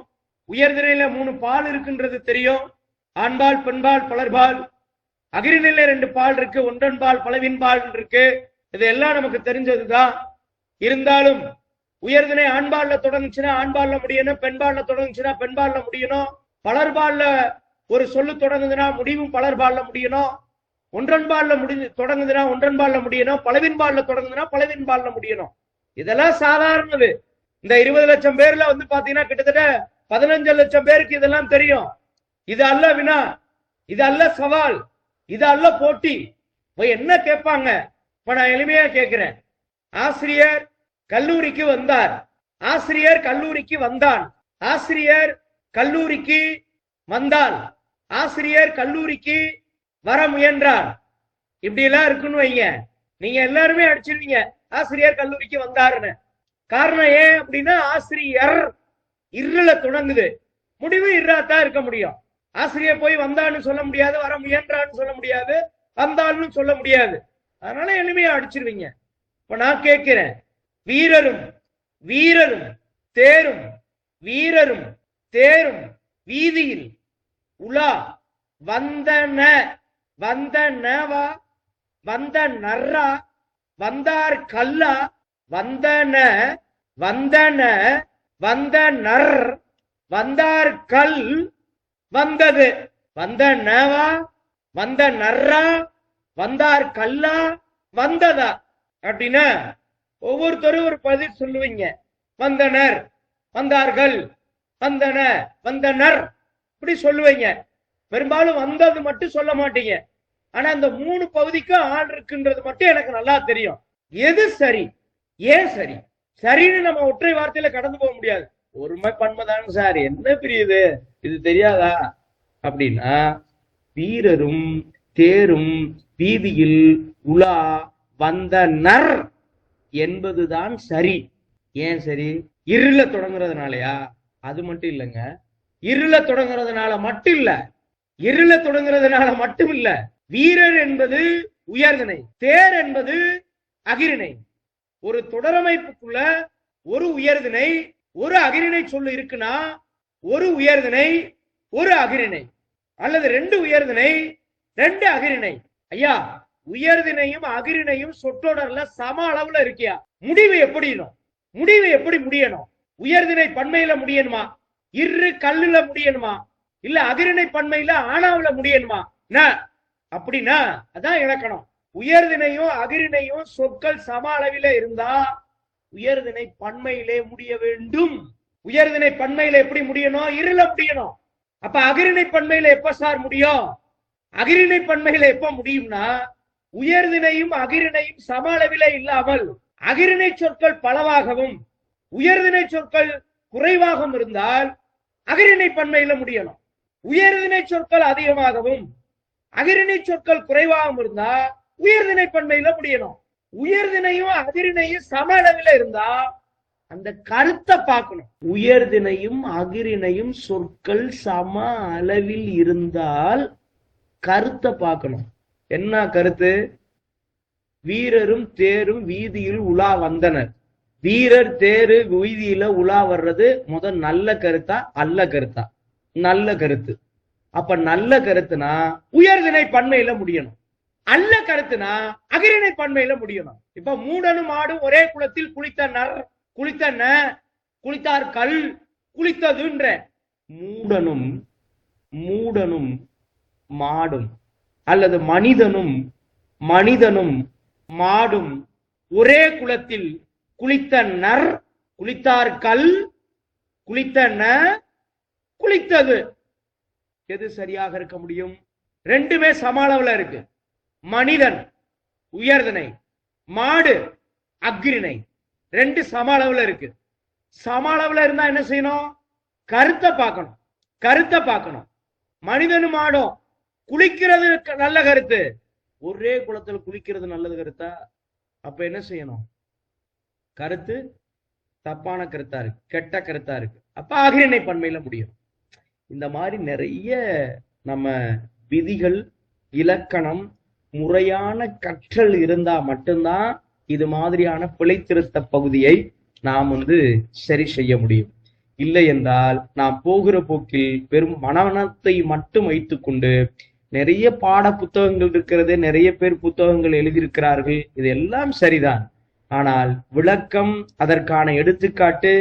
உயர்திணையில 3 பால் இருக்கின்றது தெரியும். ஆண்பால், பெண்பால், பலர்பால். அகிரிணையில 2 பால் இருக்கு, ஒன்றன்பால், பலவின்பால் இருக்கு. இது எல்லாம் நமக்கு தெரிஞ்சதுதான். இருந்தாலும் உயர்திணை ஆண்பால்ல தொடங்குச்சுன்னா ஆண்பால்ல முடியணும், பெண்பால்ல தொடங்குச்சுன்னா பெண்பால்ல முடியணும், பலர்பால்ல ஒரு சொல்லு தொடங்குதுன்னா முடிவும் பலர்பால்ல முடியணும், ஒன்றன்பால்ல தொடங்குதுன்னா ஒன்றன்பால்ல முடியணும், பலவின்பால்ல தொடங்குதுன்னா பலவின்பால்ல முடியணும். இதெல்லாம் சாதாரணது. இந்த 20 லட்சம் பேர்ல பாத்தீங்கன்னா கிட்டத்தட்ட 15 லட்சம் பேருக்கு இதெல்லாம் தெரியும். இது அல்ல வினா, இது அல்ல சவால், இது அல்ல போட்டி. என்ன கேட்பாங்க? இப்ப நான் எளிமையா கேட்கிறேன். ஆசிரியர் கல்லூரிக்கு வந்தார், ஆசிரியர் கல்லூரிக்கு வந்தான், ஆசிரியர் கல்லூரிக்கு வந்தால், ஆசிரியர் கல்லூரிக்கு வர முயன்றார். இப்படி எல்லாம் இருக்குன்னு வைங்க, நீங்க எல்லாருமே அடிச்சிருவீங்க ஆசிரியர் கல்லூரிக்கு வந்தாருன்னு. காரணம் ஏன் அப்படின்னா ஆசிரியர் இருள தொடங்குது, முடிவு இராத்தான் இருக்க முடியும். ஆசிரியர் போய் வந்தான்னு சொல்ல முடியாது, வர முயன்றான்னு சொல்ல முடியாது, வந்தான்னு சொல்ல முடியாது. அதனால எளிமையா அடிச்சிருவீங்க. இப்ப நான் கேட்கிறேன், வீரரும் வீரரும் தேரும், வீரரும் தேரும் வீதியில் உலா வந்தன, வந்தனவா, வந்த நர்ரா, வந்தார் கல்லா, வந்தன, வந்தன, வந்த நர், வந்தார் கல், வந்தது, வந்த நவா, வந்த நர்ரா, வந்தார் கல்லா வந்ததா அப்படின்னா ஒவ்வொருத்தரும் ஒரு பதில் சொல்லுவீங்க. வந்தனர், வந்தார்கள், வந்தன, வந்தனர், இப்படி சொல்லுவீங்க. பெரும்பாலும் வந்தது மட்டும் சொல்ல மாட்டீங்க. ஆனா அந்த 3 பகுதிக்கும் ஆள் இருக்குன்றது மட்டும் எனக்கு நல்லா தெரியும். எது சரி, ஏன் சரி? சரின்னு நம்ம ஒற்றை வார்த்தையில கடந்து போக முடியாது. ஒருமை பன்மைதான் சார், என்ன பிரியுது, இது தெரியாதா அப்படின்னா, வீரரும் தேரும் வீதியில் உலா வந்தனர் என்பதுதான் சரி. ஏன் சரி? இருள தொடங்குறதுனாலயா? அது மட்டும் இல்லைங்க. இருள தொடங்குறதுனால மட்டும் இல்ல, இருள தொடங்குறதுனால மட்டும் இல்ல. வீரர் என்பது உயர்திணை, தேர் என்பது அகிரிணை. ஒரு தொடரமைப்புக்குள்ள ஒரு உயர்திணை ஒரு அகிரிணை சொல்லு இருக்குன்னா, ஒரு உயர்திணை ஒரு அகிரிணை, அல்லது 2 உயர்திணை 2 அகிரிணை. ஐயா, உயர்திணையும் அகிரிணையும் சொற்றொடர்ல சம அளவுல இருக்கியா? முடிவு எப்படினும், முடிவு எப்படி முடியணும்? உயர்திணை பன்மையில முடியணுமா, இரு கல்லுல முடியணுமா, இல்ல அகிரிணை பன்மையில ஆனாவுல முடியணுமா? அப்படின்னா அதான் இலக்கணம். உயர்திணையும் அகிரிணையும் சொற்கள் சம அளவில இருந்தா உயர்திணை பன்மையிலே முடிய வேண்டும். உயர்திணை பன்மையில எப்படி முடியணும்? இருள முடியணும். அப்ப அகிரிணை பன்மையில எப்ப சார் முடியும்? அகிரிணை பன்மையில எப்ப முடியும்னா, உயர்திணையும் அகிரிணையும் சம அளவில இல்லாமல் அகிரிணை சொற்கள் பலவாகவும் உயர்திணை சொற்கள் குறைவாகவும் இருந்தால் அகிரிணை பன்மையில முடியணும். உயர்திணை சொற்கள் அதிகமாகவும் அகிரிணை சொற்கள் குறைவாகவும் இருந்தா உயர்திணை பன்மையில முடியணும். உயர்திணையும் அகிரிணையும் சம அளவில இருந்தா அந்த கருத்தை பார்க்கணும். உயர்திணையும் அகிரிணையும் சொற்கள் சம அளவில் இருந்தால் கருத்தை பார்க்கணும். என்ன கருத்து? வீரரும் தேரும் வீதியில் உலா வந்தனர். வீரர் தேரு வீதியில உலா வர்றது முதல் நல்ல கருத்தா அல்ல கருத்தா? நல்ல கருத்து. அப்ப நல்ல கருத்துனா உயர்திணை பன்மையில முடியணும், அல்ல கருத்துனா அகிரிணை பன்மையில முடியணும். இப்ப மூடனும் ஆடும் ஒரே குளத்தில் குளித்தனர், குளித்தன, குளித்தார்கள், குளித்ததுன்ற. மூடனும் மூடனும் மாடும் அல்லது மனிதனும் மனிதனும் மாடும் ஒரே குளத்தில் குளித்தனர், குளித்தார்கள், குளித்தன, குளித்தது. எது சரியாக இருக்க முடியும்? ரெண்டுமே சம அளவுல இருக்கு. மனிதன் உயர்திணை, மாடு அக்ரிணை, 2 சம அளவுல இருக்கு. சம அளவுல இருந்தா என்ன செய்யணும்? கருத்தை பார்க்கணும், கருத்தை பார்க்கணும். மனிதனும் மாடும் குளிக்கிறது நல்ல கருத்து, ஒரே குளத்துல குளிக்கிறது நல்லது கருத்தா? அப்ப என்ன செய்யணும்? கருத்து தப்பான கருத்தா இருக்கு, கெட்ட கருத்தா இருக்கு. அப்ப அகிரிணை பன்மையில முடியும். இந்த மாதிரி நிறைய நம்ம விதிகள், இலக்கணம், முறையான கற்றல் இருந்தா மட்டும்தான் இது மாதிரியான பிழை திருத்த பகுதியை நாம் சரி செய்ய முடியும். இல்லை என்றால் நாம் போகிற போக்கில் வெறும் மனநத்தை மட்டும் வைத்துக்கொண்டு, நிறைய பாட புத்தகங்கள் இருக்கிறது, நிறைய பேர் புத்தகங்கள் எழுதியிருக்கிறார்கள், இது எல்லாம் சரிதான். ஆனால் விளக்கம், அதற்கான எடுத்துக்காட்டு,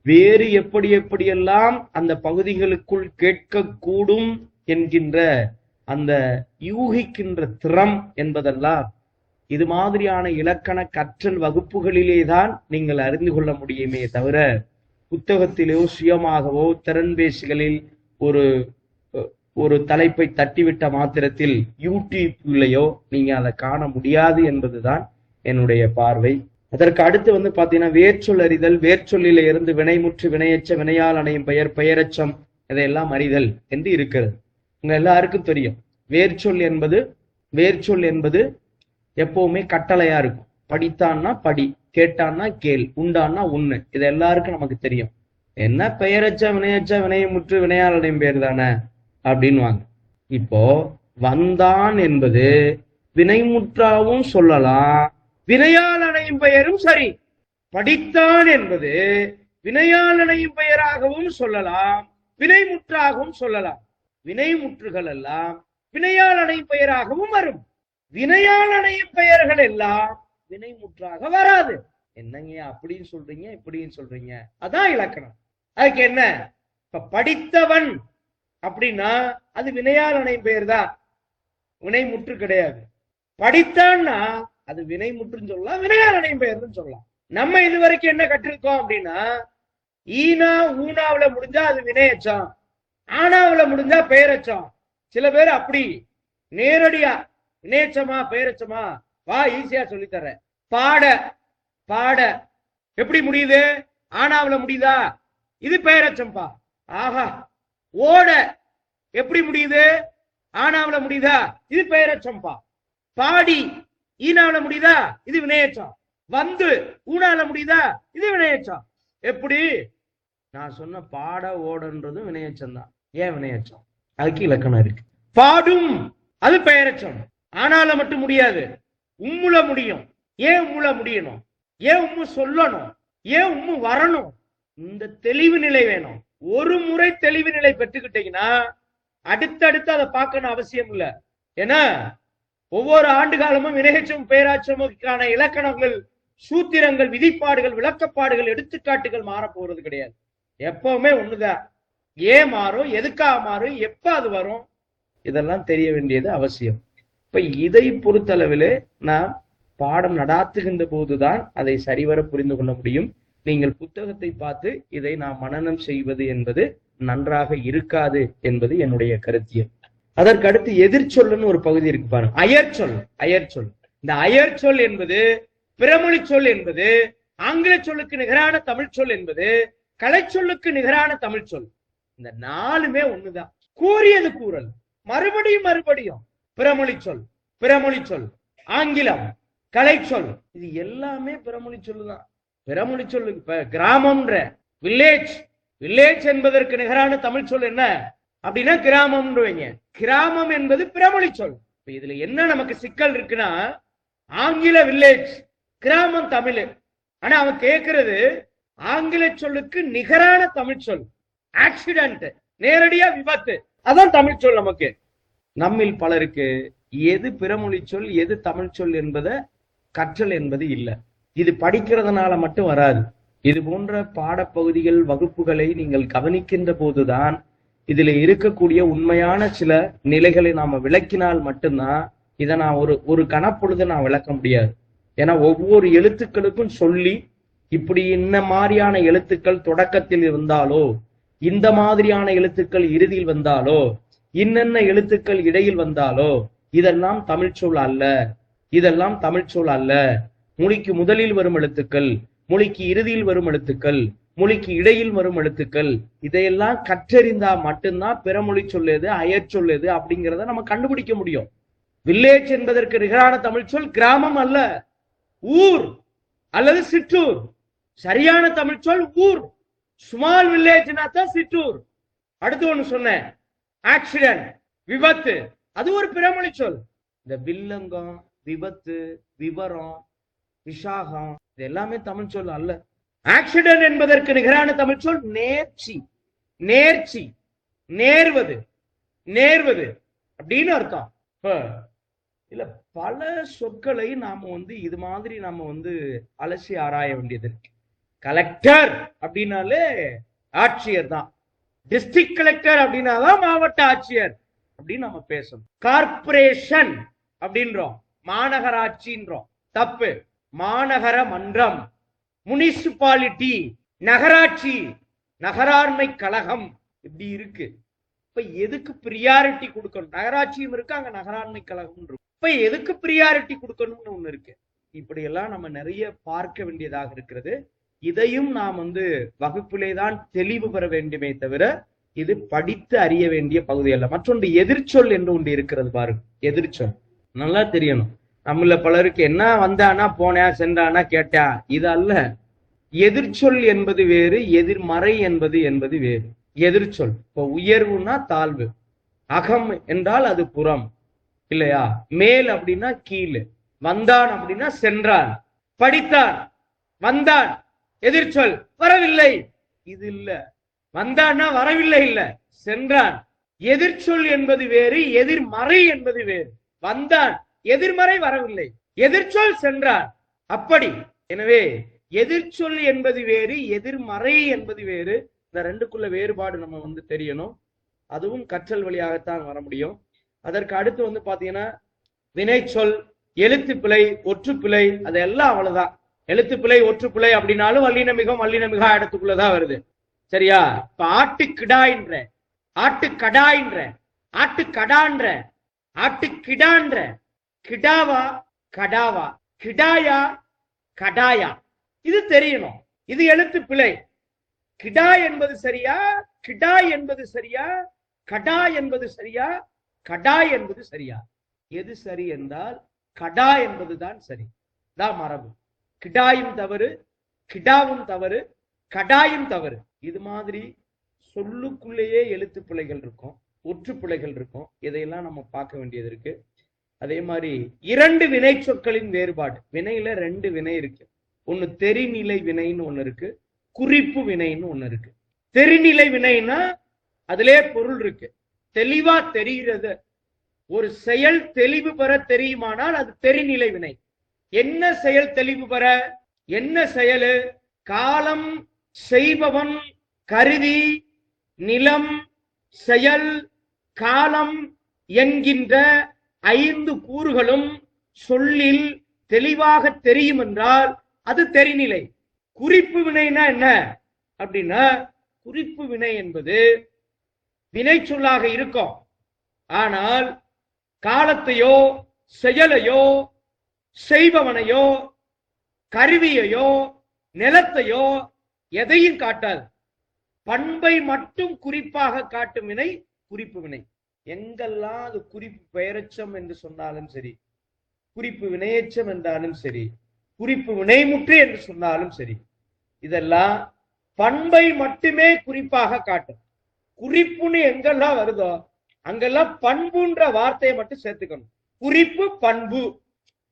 வேறு எப்படியெல்லாம் அந்த பகுதிகளுக்குள் கேட்கக்கூடும் என்கின்ற அந்த யூகிக்கின்ற திறம் என்பதெல்லாம் இது மாதிரியான இலக்கண கற்றல் வகுப்புகளிலேதான் நீங்கள் அறிந்து கொள்ள முடியுமே தவிர, புத்தகத்திலோ சுயமாகவோ திறன்பேசிகளில் ஒரு தலைப்பை தட்டிவிட்ட மாத்திரத்தில் யூடியூப்லயோ நீங்க அதை காண முடியாது என்பதுதான் என்னுடைய பார்வை. அதற்கு அடுத்து பாத்தீங்கன்னா வேர்ச்சொல் அறிதல், வேர்ச்சொல்லில இருந்து வினைமுற்று வினையச்ச வினையால் அணையும் பெயர் பெயரச்சம் இதையெல்லாம் அறிதல் என்று இருக்கிறது. உங்க எல்லாருக்கும் தெரியும். வேர்ச்சொல் என்பது எப்பவுமே கட்டளையா இருக்கும். படித்தான்னா படி, கேட்டான்னா கேள், உண்டான்னா உண்ணு. இது எல்லாருக்கும் நமக்கு தெரியும். என்ன பெயரச்ச வினையச்ச வினையமுற்று வினையால் அணையும் பெயர் தானே அப்படின்னு வாங்க. இப்போ வந்தான் என்பது வினைமுற்றாவும் சொல்லலாம், வினையால் அணையும் பெயரும் சரி. படித்தான் என்பது வினையால் அணையும் பெயராகவும் சொல்லலாம், வினைமுற்றாகவும் சொல்லலாம். வினைமுற்றுகள் எல்லாம் வினையால் அணையும் பெயராகவும் வரும். வினையால் அணையும் பெயர்கள் எல்லாம் வினைமுற்றாக வராது. என்னங்க அப்படின்னு சொல்றீங்க, இப்படின்னு சொல்றீங்க? அதான் இலக்கணம். அதுக்கு என்ன? இப்ப படித்தவன் அப்படின்னா அது வினையால் அணையும் பெயர் தான், வினைமுற்று கிடையாது. படித்தான்னா அது வினை முற்றுன்னு சொல்லலாம், வினையாளனையும் பெயர்னு சொல்லலாம். நம்ம இதுவரைக்கும் என்ன கற்றிருக்கோம் அப்படின்னா, ஈனா ஊனாவுல முடிஞ்சா அது வினையச்சம், ஆனாவுல முடிஞ்சா பெயரச்சம். சில பேர் அப்படி நேரடியா வினையச்சமா பெயரச்சமா வா ஈஸியா சொல்லித்தரேன். பாட பாட எப்படி முடியுது? ஆனாவுல முடியுதா? இது பெயரச்சம்பா. ஆஹா. ஓட எப்படி முடியுது? ஆனாவுல முடியுதா? இது பெயரச்சம்பா. பாடி ஈனாவுல முடியுதா? இது வினையச்சம். வந்து ஊனால முடியுதா? இது வினையச்சம். எப்படி? நான் சொன்ன பாட ஓடன்றதும் வினையச்சம் தான். ஏன் வினையச்சம்? அதுக்கு இலக்கணம் இருக்கு. பாடும் அது பெயரச்சம், ஆனால மட்டும் முடியாது, உம்முல முடியும். ஏன் உம்முல முடியணும்? ஏன் உம்மு சொல்லணும்? ஏன் உம்மு வரணும்? இந்த தெளிவு நிலை வேணும். ஒரு முறை தெளிவு நிலை பெற்றுக்கிட்டீங்கன்னா அடுத்தடுத்து அதை பார்க்கணும் அவசியம் இல்லை. ஏன்னா ஒவ்வொரு ஆண்டு காலமும் வினையச்சம் பெயராச்சமுக்கான இலக்கணங்கள், சூத்திரங்கள், விதிப்பாடுகள், விளக்கப்பாடுகள், எடுத்துக்காட்டுகள் மாற போறது கிடையாது. எப்பவுமே ஒண்ணுதான். ஏன் மாறும், எதுக்காக மாறும், எப்ப அது வரும், இதெல்லாம் தெரிய வேண்டியது அவசியம். இப்ப இதை பொறுத்தளவிலே நாம் பாடம் நடாத்துகின்ற போதுதான் அதை சரிவர புரிந்து கொள்ள முடியும். நீங்கள் புத்தகத்தை பார்த்து இதை நாம் மனனம் செய்வது என்பது நன்றாக இருக்காது என்பது என்னுடைய கருத்தியல். அதற்கு அடுத்து எதிர்ச்சொல்லுன்னு ஒரு பகுதி இருக்கு பாருங்க. அயற்சொல். அயற்சொல், இந்த அயற்சொல் என்பது பிறமொழி சொல் என்பது ஆங்கில சொல்லுக்கு நிகரான தமிழ் சொல் என்பது கலைச்சொல்லுக்கு நிகரான தமிழ் சொல். இந்த நாலுமே ஒண்ணுதான். கூறியது கூறல், மறுபடியும் மறுபடியும் பிறமொழி சொல், பிறமொழி சொல், ஆங்கிலம், கலைச்சொல், இது எல்லாமே பிறமொழி சொல்லுதான். பிறமொழி சொல்லு. இப்ப கிராமம்ன்ற வில்லேஜ், வில்லேஜ் என்பதற்கு நிகரான தமிழ் சொல் என்ன அப்படின்னா கிராமம்ன்றவங்க. கிராமம் என்பது பிறமொழி சொல். இதுல என்ன நமக்கு சிக்கல் இருக்குன்னா, ஆங்கில வில்லேஜ், கிராமம் தமிழ். ஆனா அவன் கேட்கிறது ஆங்கில சொல்லுக்கு நிகரான தமிழ் சொல். ஆக்சிடென்ட், நேரடியா விபத்து, அதான் தமிழ் சொல். நமக்கு நம்மில் பலருக்கு எது பிறமொழி சொல் எது தமிழ் சொல் என்பதை கற்றல் என்பது இல்லை. இது படிக்கிறதுனால மட்டும் வராது. இது போன்ற பாடப்பகுதிகள், வகுப்புகளை நீங்கள் கவனிக்கின்ற போதுதான் இதுல இருக்கக்கூடிய உண்மையான சில நிலைகளை நாம விளக்கினால் மட்டும்தான் இதை நான் ஒரு கணப்பொழுது நான் விளக்க முடியாது. ஏன்னா ஒவ்வொரு எழுத்துக்களுக்கும் சொல்லி இப்படி இந்த மாதிரியான எழுத்துக்கள் தொடக்கத்தில் இருந்தாலோ, இந்த மாதிரியான எழுத்துக்கள் இறுதியில் வந்தாலோ, இன்னென்ன எழுத்துக்கள் இடையில் வந்தாலோ, இதெல்லாம் தமிழ் சொல் அல்ல, இதெல்லாம் தமிழ் சொல் அல்ல. மொழிக்கு முதலில் வரும் எழுத்துக்கள், மொழிக்கு இறுதியில் வரும் எழுத்துக்கள், மொழிக்கு இடையில் வரும் எழுத்துக்கள், இதையெல்லாம் கற்றறிந்தா மட்டும்தான் பிறமொழி சொல்லுது, அயற்சொல்லுது அப்படிங்கிறத நம்ம கண்டுபிடிக்க முடியும். வில்லேஜ் என்பதற்கு நிகரான தமிழ் சொல் கிராமம் அல்ல, ஊர் அல்லது சிற்றூர். சரியான தமிழ் சொல் ஊர். ஸ்மால் வில்லேஜ்னா தான் சிற்றூர். அடுத்து ஒண்ணு சொன்னேன், ஆக்சிடென்ட், விபத்து, அது ஒரு பிறமொழி சொல். இந்த வில்லங்கம், விபத்து, விவரம், விஷாகம், இது எல்லாமே தமிழ் சொல் அல்ல. ஆக்சிடென்ட் என்பதற்கு நிகரான தமிழ் சொல் நேர்ச்சி, நேர்ச்சி, நேர்வது, நேர்வது அப்படின்னு அர்த்தம். இல்ல பல சொற்களை நாம இது மாதிரி நாம அலசி ஆராய வேண்டியது இருக்கு. கலெக்டர் அப்படின்னாலே ஆட்சியர் தான். டிஸ்ட்ரிக்ட் கலெக்டர் அப்படின்னாதான் மாவட்ட ஆட்சியர் அப்படின்னு நம்ம பேசணும். கார்பரேஷன் அப்படின்றோம், மாநகராட்சின்றோம், தப்பு. மாநகர மன்றம், முனிசிபாலிட்டி, நகராட்சி, நகராண்மை கழகம், இப்படி இருக்கு. இப்ப எதுக்கு பிரியாரிட்டி கொடுக்கணும்? நகராட்சியும் இருக்கு, அங்க நகராண்மை கழகம் இருக்கு. இப்ப எதுக்கு பிரியாரிட்டி கொடுக்கணும்னு ஒண்ணு இருக்கு. இப்படி எல்லாம் நம்ம நிறைய பார்க்க வேண்டியதாக இருக்கிறது. இதையும் நாம் வகுப்பிலே தான் தெளிவு பெற வேண்டுமே தவிர இது படித்து அறிய வேண்டிய பகுதி அல்ல. மற்றொன்று எதிர்ச்சொல் என்று ஒன்று இருக்கிறது பாருங்க. எதிர்ச்சொல் நல்லா தெரியணும். நம்மள பலருக்கு என்ன வந்தானா போனா சென்றானா கேட்டா, இது அல்ல. எதிர்ச்சொல் என்பது வேறு, எதிர்மறை என்பது வேறு. எதிர்ச்சொல் இப்ப உயர்வுனா தாழ்வு, அகம் என்றால் அது புறம் இல்லையா, மேல் அப்படின்னா கீழ், வந்தான் அப்படின்னா சென்றான், படித்தான், வந்தான், எதிர்ச்சொல். வரவில்லை, இது இல்ல. வந்தான்னா வரவில்லை இல்ல, சென்றான். எதிர்ச்சொல் என்பது வேறு, எதிர்மறை என்பது வேறு. வந்தான் எதிர்மறை, வரவில்லை எதிர்ச்சொல், சென்றான். அப்படி எனவே எதிர்ச்சொல் என்பது வேறு, எதிர்மறை என்பது வேறு. இந்த ரெண்டுக்குள்ள வேறுபாடு நம்ம தெரியணும். அதுவும் கற்றல் வழியாகத்தான் வர முடியும். அதற்கு அடுத்து பாத்தீங்கன்னா வினைச்சொல், எழுத்துப்பிழை, ஒற்றுப்பிழை, அதெல்லாம் அவ்வளவுதான். எழுத்துப்பிழை, ஒற்றுப்பிழை அப்படின்னாலும் வல்லினமிகம் வல்லினமிகா இடத்துக்குள்ளதான் வருது. சரியா? இப்ப ஆட்டுக்கிடாயின்ற, ஆட்டுக்கடாயின்ற, ஆட்டுக்கடான்ற, ஆட்டுக்கிடான்ற, கிடாவா கடாவா, கிடாயா கடாயா, இது தெரியணும். இது எழுத்து பிழை. கிடா என்பது சரியா, கிடா என்பது சரியா, கடா என்பது சரியா, கடா என்பது சரியா? எது சரி என்றால் கடா என்பதுதான் சரி. தான் மரபு. கிடாயும் தவறு, கிடாவும் தவறு, கடாயும் தவறு. இது மாதிரி சொல்லுக்குள்ளேயே எழுத்து பிழைகள் இருக்கும், ஒற்று பிழைகள் இருக்கும். இதையெல்லாம் நம்ம பார்க்க வேண்டியது இருக்கு. அதே மாதிரி 2 வினை சொற்களின் வேறுபாடு. வினையில 2 வினை இருக்கு. ஒன்னு தெரிநிலை வினைன்னு ஒண்ணு இருக்கு, குறிப்பு வினைன்னு ஒண்ணு இருக்கு. தெரிநிலை வினைன்னா அதிலே பொருள் இருக்கு, தெளிவா தெரிகிறது. ஒரு செயல் தெளிவு பெற தெரியுமானால் அது தெரிநிலை வினை. என்ன செயல் தெளிவு பெற? என்ன செயல்? காலம், செய்பவன், கருவி, நிலம், செயல், காலம் என்கின்ற 5 கூறுகளும் சொல்லில் தெளிவாக தெரியும் என்றால் அது தெரிநிலை. குறிப்பு வினைனா என்ன அப்படின்னா, குறிப்பு வினை என்பது வினை சொல்லாக இருக்கும். ஆனால் காலத்தையோ, செயலையோ, செய்பவனையோ, கருவியையோ, நிலத்தையோ எதையும் காட்டாது. பண்பை மட்டும் குறிப்பாக காட்டும் வினை குறிப்பு வினை. எங்கெல்லாம் அது குறிப்பு பெயரச்சம் என்று சொன்னாலும் சரி, குறிப்பு வினையச்சம் என்றாலும் சரி, குறிப்பு வினைமுற்று என்று சொன்னாலும் சரி, இதெல்லாம் பண்பை மட்டுமே குறிப்பாக காட்டும். குறிப்புன்னு எங்கெல்லாம் வருதோ அங்கெல்லாம் பண்புன்ற வார்த்தையை மட்டும் சேர்த்துக்கணும். குறிப்பு, பண்பு,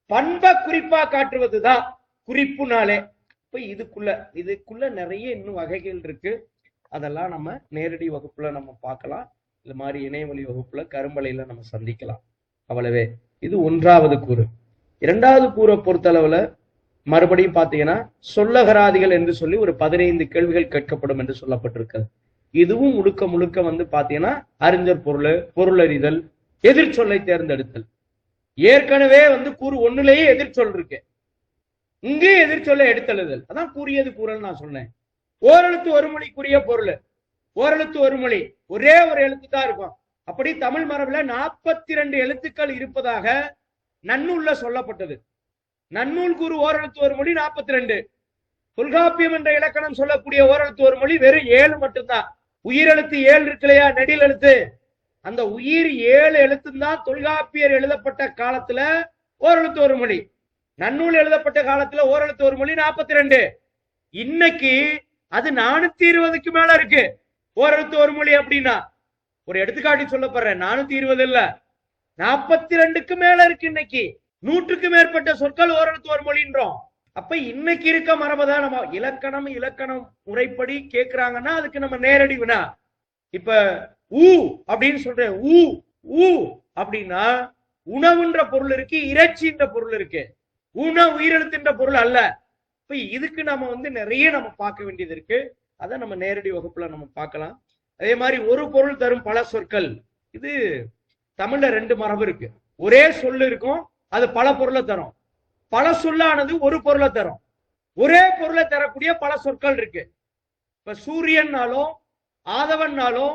பண்பை குறிப்பா காட்டுவதுதான் குறிப்புனாலே. இப்ப இதுக்குள்ள நிறைய இன்னும் வகைகள் இருக்கு. அதெல்லாம் நம்ம நேரடி வகுப்புல நம்ம பார்க்கலாம். இது மாதிரி இணையவழி வகுப்புல கரும்பலையில நம்ம சந்திக்கலாம். அவ்வளவே. இது 1வது கூறு. 2வது கூறை பொறுத்தளவுல மறுபடியும் பாத்தீங்கன்னா சொல்லகராதிகள் என்று சொல்லி ஒரு 15 கேள்விகள் கேட்கப்படும் என்று சொல்லப்பட்டிருக்கிறது. இதுவும் முழுக்க வந்து பாத்தீங்கன்னா அறிஞர் பொருள், பொருளறிதல், எதிர்ச்சொல்லை தேர்ந்தெடுத்தல். ஏற்கனவே வந்து கூறு 1லேயே எதிர்ச்சொல் இருக்கு, இங்கே எதிர்ச்சொல்லை எடுத்தெழுதல். அதான் கூறியது கூறல் நான் சொன்னேன். ஓரெழுத்து ஒரு மொழிக்குரிய பொருள், ஓரெழுத்து ஒரு மொழி, ஒரே ஒரு எழுத்து தான் இருக்கும். அப்படி தமிழ் மரபுல 42 எழுத்துக்கள் இருப்பதாக நன்னூல்ல சொல்லப்பட்டது. நன்னூல் கூறு ஓரெழுத்து ஒரு மொழி 42. தொல்காப்பியம் என்ற இலக்கணம் சொல்லக்கூடிய ஓரெழுத்து ஒரு மொழி வெறும் 7 மட்டும்தான். உயிரெழுத்து 7 இருக்கு இல்லையா, நெடில் எழுத்து, அந்த உயிர் 7 எழுத்துந்தான் தொல்காப்பியர் எழுதப்பட்ட காலத்துல ஓரெழுத்து ஒரு மொழி. நன்னூல் எழுதப்பட்ட காலத்துல ஓரெழுத்து ஒரு மொழி 42. இன்னைக்கு அது 420க்கு மேல இருக்கு ஓரெழுத்து ஒரு மொழி. அப்படின்னா ஒரு எடுத்துக்காட்டி சொல்ல போறேன், 420 இல்ல, 42க்கு மேல இருக்கு. இன்னைக்கு 100க்கு மேற்பட்ட சொற்கள் ஓரெழுத்து ஒரு மொழின்றோம். அப்ப இன்னைக்கு இருக்க மரபதான் நம்ம இலக்கணம் முறைப்படி கேட்கிறாங்கன்னா அதுக்கு நம்ம நேரடி வினா. இப்ப ஊ அப்படின்னு சொல்றேன், ஊ ஊ அப்படின்னா உணவுன்ற பொருள் இருக்கு, இறைச்சின்ற பொருள் இருக்கு. ஊனா உயிரெழுத்துன்ற பொருள் அல்ல. இப்ப இதுக்கு நம்ம வந்து நிறைய நம்ம பார்க்க வேண்டியது இருக்கு. அதை நம்ம நேரடி வகுப்புல நம்ம பார்க்கலாம். அதே மாதிரி ஒரு பொருள் தரும் பல சொற்கள். இது தமிழ்ல 2 மரபு இருக்கு. ஒரே சொல்லு இருக்கும், அது பல பொருளை தரும். பல சொல்லானது ஒரு பொருளை தரும். ஒரே பொருளை தரக்கூடிய பல சொற்கள் இருக்கு. இப்ப சூரியன்னாலும், ஆதவன்னாலும்,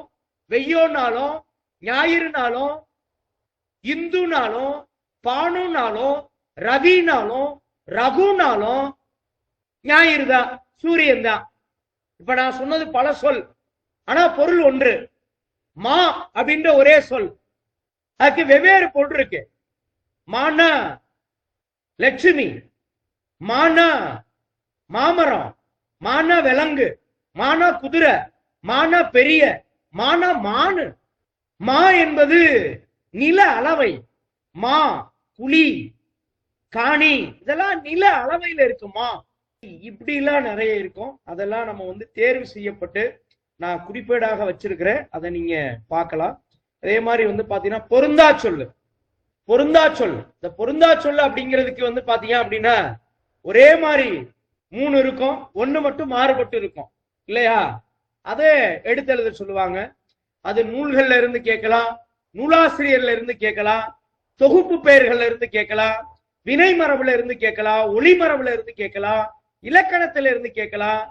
வெய்யோன்னாலும், ஞாயிறுனாலும், இந்துனாலும், பானுனாலும், ரவினாலும், ரகுனாலும் ஞாயிறு தான், சூரியன் தான். இப்ப நான் சொன்னது பல சொல், ஆனா பொருள் ஒன்று. மா அப்படின்ற ஒரே சொல், அதுக்கு வெவ்வேறு பொருள் இருக்கு. மானா லட்சுமி, மானா மாமரம், மானா விலங்கு, மானா குதிரை, மானா பெரிய, மானா மானு. மா என்பது நில அளவை. மா, புலி, காணி, இதெல்லாம் நில அளவையில இருக்குமா. இப்படி எல்லாம் நிறைய இருக்கும். அதெல்லாம் நம்ம வந்து தேர்வு செய்யப்பட்டு நான் குறிப்பேடாக வச்சிருக்கிறேன், அதை நீங்க பார்க்கலாம். அதே மாதிரி வந்து பாத்தீங்கன்னா பொருந்தா சொல்லு, பொருந்தா சொல். இந்த பொருந்தா சொல்லு அப்படிங்கிறதுக்கு வந்து பாத்தீங்க அப்படின்னா ஒரே மாதிரி 3 இருக்கும், 1 மட்டும் மாறுபட்டு இருக்கும் இல்லையா. அதை எடுத்தெழுத சொல்லுவாங்க. அது நூல்கள்ல இருந்து கேட்கலாம், நூலாசிரியர்ல இருந்து கேட்கலாம், தொகுப்பு பெயர்கள்ல இருந்து கேட்கலாம், வினை மரபுல இருந்து கேட்கலாம், ஒளி மரபுல இருந்து கேட்கலாம், இலக்கணத்துல இருந்து கேட்கலாம்,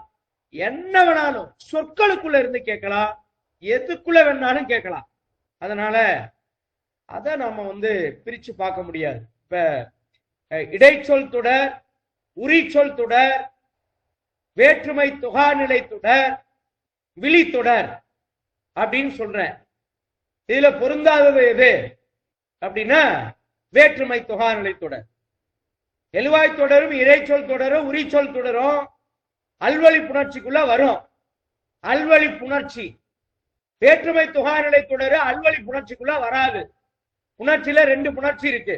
என்ன வேணாலும் சொற்களுக்குள்ள இருந்து கேட்கலாம், எதுக்குள்ள வேணாலும் கேட்கலாம். அதனால அதை நாம பிரிச்சு பார்க்க முடியாது. இப்ப இடைச்சொல் தொடர், உரிச்சொல் தொடர், வேற்றுமை தொகாநிலை தொடர், விழி தொடர் அப்படின்னு சொல்றேன். இதுல பொருந்தாதது எது அப்படின்னா வேற்றுமை தொகாநிலை தொடர். எழுவாய் தொடரும் இறைச்சொல் தொடரும் உரிச்சொல் தொடரும் அல்வழி புணர்ச்சிக்குள்ள வரும். அல்வழி புணர்ச்சி. வேற்றுமை தொகாநிலை தொடரு அல்வழி புணர்ச்சிக்குள்ள வராது. புணர்ச்சியில 2 புணர்ச்சி இருக்கு.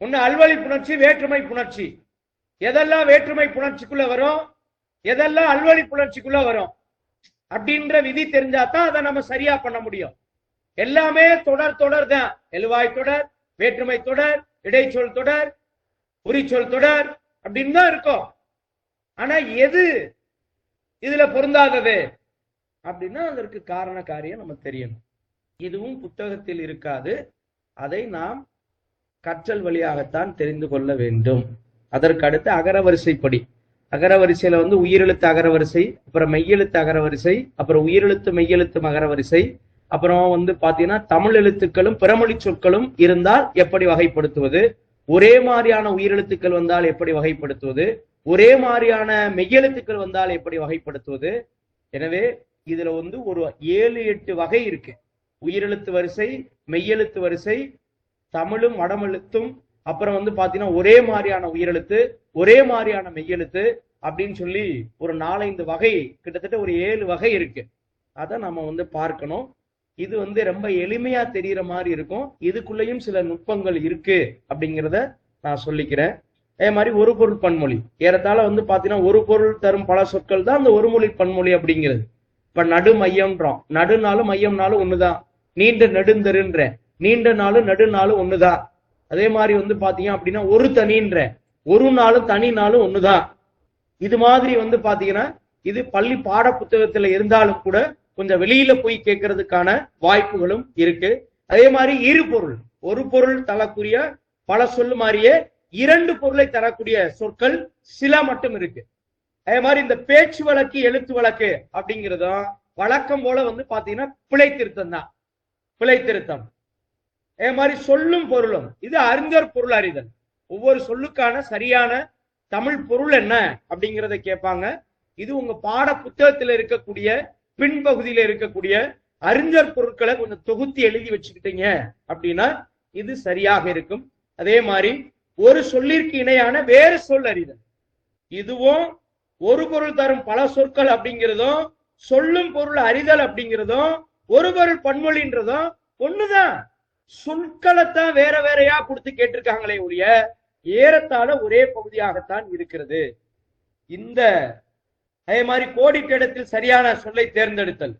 ஒன்னு அல்வழி புணர்ச்சி, வேற்றுமை புணர்ச்சி. எதெல்லாம் வேற்றுமை புணர்ச்சிக்குள்ள வரும், எதெல்லாம் அல்வழி புணர்ச்சிக்குள்ள வரும் அப்படின்ற விதி தெரிஞ்சாதான் அதை நம்ம சரியா பண்ண முடியும். எல்லாமே தொடர் தொடர் தான். எழுவாய் தொடர், வேற்றுமை தொடர், இடைச்சொல் தொடர், உரிச்சொல் தொடர் அப்படின்னு தான் இருக்கும். ஆனா எது இதுல பொருந்தாதது அப்படின்னா அதற்கு காரண காரியம் நம்ம தெரியணும். இதுவும் புத்தகத்தில் இருக்காது. அதை நாம் கற்றல் வழியாகத்தான் தெரிந்து கொள்ள வேண்டும். அதற்கு அடுத்து அகரவரிசைப்படி. அகரவரிசையில உயிரெழுத்து அகரவரிசை, அப்புறம் மெய்யெழுத்து அகரவரிசை, அப்புறம் உயிரெழுத்து மெய்யெழுத்து அகரவரிசை, அப்புறம் பாத்தீங்கன்னா தமிழ் எழுத்துக்களும் பிறமொழி சொற்களும் இருந்தால் எப்படி வகைப்படுத்துவது, ஒரே மாதிரியான உயிரெழுத்துக்கள் வந்தால் எப்படி வகைப்படுத்துவது, ஒரே மாதிரியான மெய்யெழுத்துக்கள் வந்தால் எப்படி வகைப்படுத்துவது. எனவே இதுல ஒரு 7-8 வகை இருக்கு. உயிரெழுத்து வரிசை, மெய்யெழுத்து வரிசை, தமிழும் வடமெழுத்தும், அப்புறம் பாத்தீங்கன்னா ஒரே மாதிரியான உயிரெழுத்து, ஒரே மாதிரியான மெய்யெழுத்து அப்படின்னு சொல்லி ஒரு 4-5 வகை, கிட்டத்தட்ட ஒரு 7 வகை இருக்கு. அதை நம்ம பார்க்கணும். இது ரொம்ப எளிமையா தெரியற மாதிரி இருக்கும். இதுக்குள்ளேயும் சில நுட்பங்கள் இருக்கு அப்படிங்கிறத நான் சொல்லிக்கிறேன். அதே மாதிரி ஒரு பொருள் பன்மொழி. ஏறத்தாழ பாத்தீங்கன்னா ஒரு பொருள் தரும் பல சொற்கள் தான் அந்த ஒரு மொழி பன்மொழி அப்படிங்கிறது. இப்ப நடு மையம்ன்றோம். நடுநாளும் மையம்னாலும் ஒண்ணுதான். நீண்ட நெடுந்தருன்ற, நீண்ட நாளும் நடுநாளும் ஒண்ணுதான். அதே மாதிரி பாத்தீங்க அப்படின்னா ஒரு தனின்ற, ஒரு நாளும் தனி நாளும் ஒண்ணுதான். இது மாதிரி பாத்தீங்கன்னா இது பள்ளி பாட புத்தகத்துல இருந்தாலும் கூட கொஞ்சம் வெளியில போய் கேட்கறதுக்கான வாய்ப்புகளும் இருக்கு. அதே மாதிரி இரு பொருள், ஒரு பொருள் தரக்கூடிய பல சொல்லு மாதிரியே 2 பொருளை தரக்கூடிய சொற்கள் சில மட்டும் இருக்கு. அதே மாதிரி இந்த பேச்சு வழக்கு எழுத்து வழக்கு அப்படிங்கிறதும் வழக்கம் போல பாத்தீங்கன்னா பிழை திருத்தம் தான். பிழை திருத்தம். அதே மாதிரி சொல்லும் பொருளும் இது அறிஞர் பொருள் அறிதல். ஒவ்வொரு சொல்லுக்கான சரியான தமிழ் பொருள் என்ன அப்படிங்கிறத கேட்பாங்க. இது உங்க பாட புத்தகத்துல இருக்கக்கூடிய பின்பகுதியில இருக்கக்கூடிய அறிஞர் பொருட்களை கொஞ்சம் தொகுத்தி எழுதி வச்சுக்கிட்டீங்க அப்படின்னா இது சரியாக இருக்கும். அதே மாதிரி ஒரு சொல்லிற்கு இணையான வேறு சொல் அறிதல். இதுவும் ஒரு பொருள் தரும் பல சொற்கள் அப்படிங்கிறதும் சொல்லும் பொருள் அறிதல் அப்படிங்கிறதும் ஒரு பொருள் பன்மொழின்றதும் ஒண்ணுதான். சொற்களைத்தான் வேற வேறையா கொடுத்து கேட்டிருக்காங்களே ஒழிய ஏறத்தாழ ஒரே பகுதியாகத்தான் இருக்கிறது. இந்த அதே மாதிரி கோடிட்ட இடத்தில் சரியான சொல்லை தேர்ந்தெடுத்தல்,